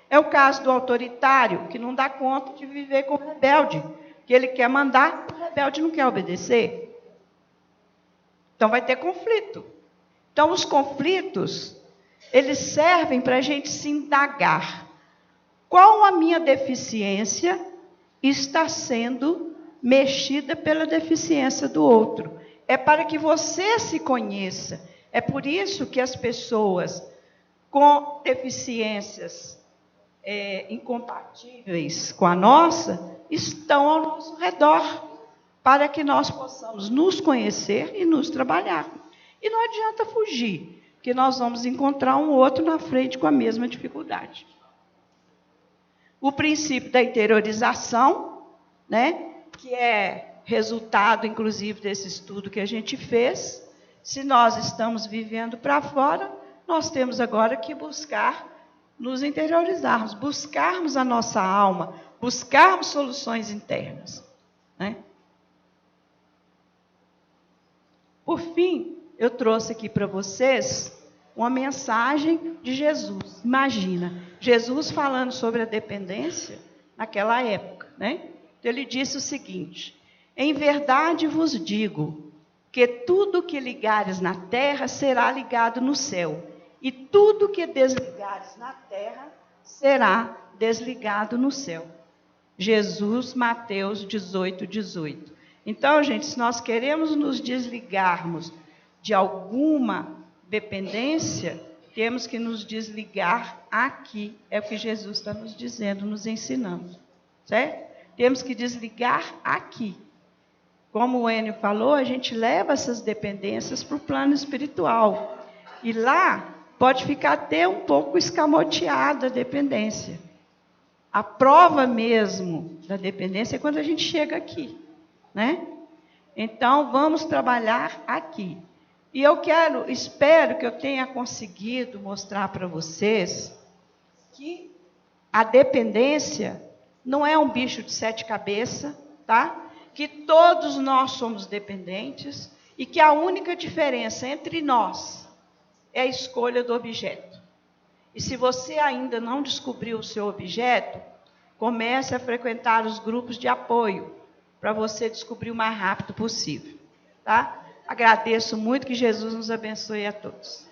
É o caso do autoritário, que não dá conta de viver com o rebelde, que ele quer mandar, o rebelde não quer obedecer. Então vai ter conflito. Então os conflitos, eles servem para a gente se indagar. Qual a minha deficiência está sendo mexida pela deficiência do outro? É para que você se conheça. É por isso que as pessoas com deficiências incompatíveis com a nossa estão ao nosso redor, para que nós possamos nos conhecer e nos trabalhar. E não adianta fugir, porque nós vamos encontrar um outro na frente com a mesma dificuldade. O princípio da interiorização, né, que é resultado, inclusive, desse estudo que a gente fez. Se nós estamos vivendo para fora, nós temos agora que buscar nos interiorizarmos, buscarmos a nossa alma, buscarmos soluções internas. Né? Por fim, eu trouxe aqui para vocês uma mensagem de Jesus. Imagina, Jesus falando sobre a dependência naquela época, né? Então, ele disse o seguinte: em verdade vos digo que tudo que ligares na terra será ligado no céu, e tudo que desligares na terra será desligado no céu. Jesus, Mateus 18, 18. Então, gente, se nós queremos nos desligarmos de alguma dependência, temos que nos desligar aqui. É o que Jesus está nos dizendo, nos ensinando. Certo? Temos que desligar aqui. Como o Enio falou, a gente leva essas dependências para o plano espiritual. E lá pode ficar até um pouco escamoteada a dependência. A prova mesmo da dependência é quando a gente chega aqui, né? Então, vamos trabalhar aqui. E eu espero que eu tenha conseguido mostrar para vocês que a dependência não é um bicho de 7 cabeças, tá? Que todos nós somos dependentes e que a única diferença entre nós é a escolha do objeto. E se você ainda não descobriu o seu objeto, comece a frequentar os grupos de apoio para você descobrir o mais rápido possível, tá? Agradeço muito, que Jesus nos abençoe a todos.